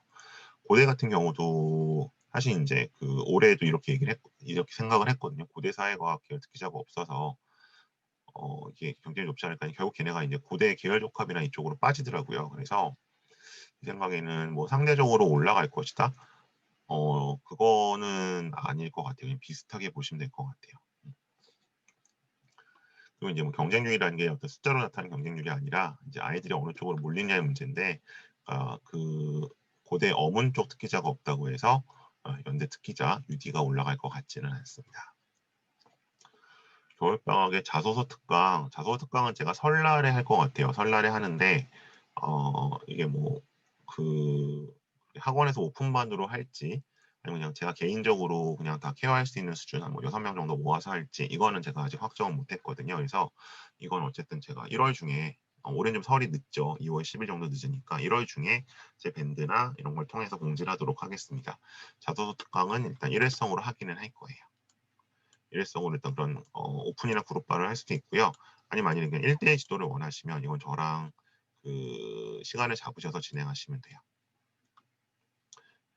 고대 같은 경우도 사실 이제 올해도 이렇게 이렇게 생각을 했거든요. 고대 사회과학 계열 특기자가 없어서 이게 경쟁이 높지 않을까. 결국 걔네가 이제 고대 계열적합이나 이쪽으로 빠지더라고요. 그래서 제 생각에는 뭐 상대적으로 올라갈 것이다. 그거는 아닐 것 같아요. 그냥 비슷하게 보시면 될 것 같아요. 그리고 이제 뭐 경쟁률이라는 게 어떤 숫자로 나타나는 경쟁률이 아니라 이제 아이들이 어느 쪽으로 몰리냐의 문제인데, 고대 어문 쪽 특기자가 없다고 해서 연대 특기자 UD가 올라갈 것 같지는 않습니다. 겨울방학에 자소서 특강은 제가 설날에 할 것 같아요. 설날에 하는데 이게 뭐 학원에서 오픈반으로 할지 아니면 그냥 제가 개인적으로 그냥 다 케어할 수 있는 수준 한 6명 정도 모아서 할지 이거는 제가 아직 확정은 못했거든요. 그래서 이건 어쨌든 제가 1월 중에 올해는 좀 설이 늦죠. 2월 10일 정도 늦으니까 1월 중에 제 밴드나 이런 걸 통해서 공지를 하도록 하겠습니다. 자소서 특강은 일단 일회성으로 하기는 할 거예요. 일회성으로 일단 그런 오픈이나 그룹화를 할 수도 있고요. 아니면 만약에 그냥 1대1 지도를 원하시면 이건 저랑 시간을 잡으셔서 진행하시면 돼요.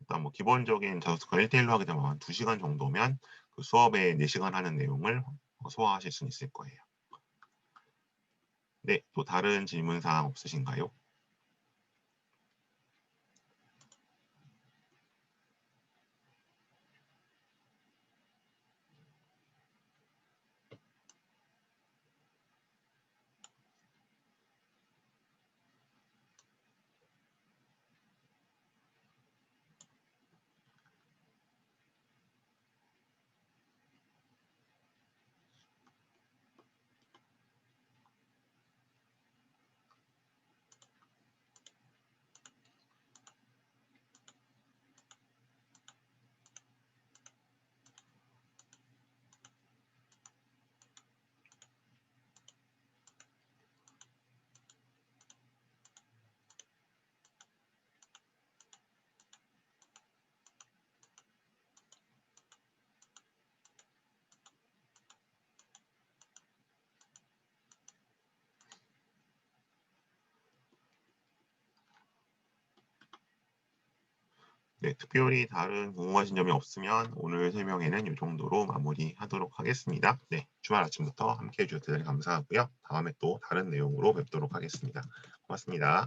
일단 뭐 기본적인 자소특강 1대1로 하게 되면 한 2시간 정도면 수업에 4시간 하는 내용을 소화하실 수 있을 거예요. 네, 또 다른 질문 사항 없으신가요? 네, 특별히 다른 궁금하신 점이 없으면 오늘 설명회는 이 정도로 마무리하도록 하겠습니다. 네, 주말 아침부터 함께해 주셔서 대단히 감사하고요. 다음에 또 다른 내용으로 뵙도록 하겠습니다. 고맙습니다.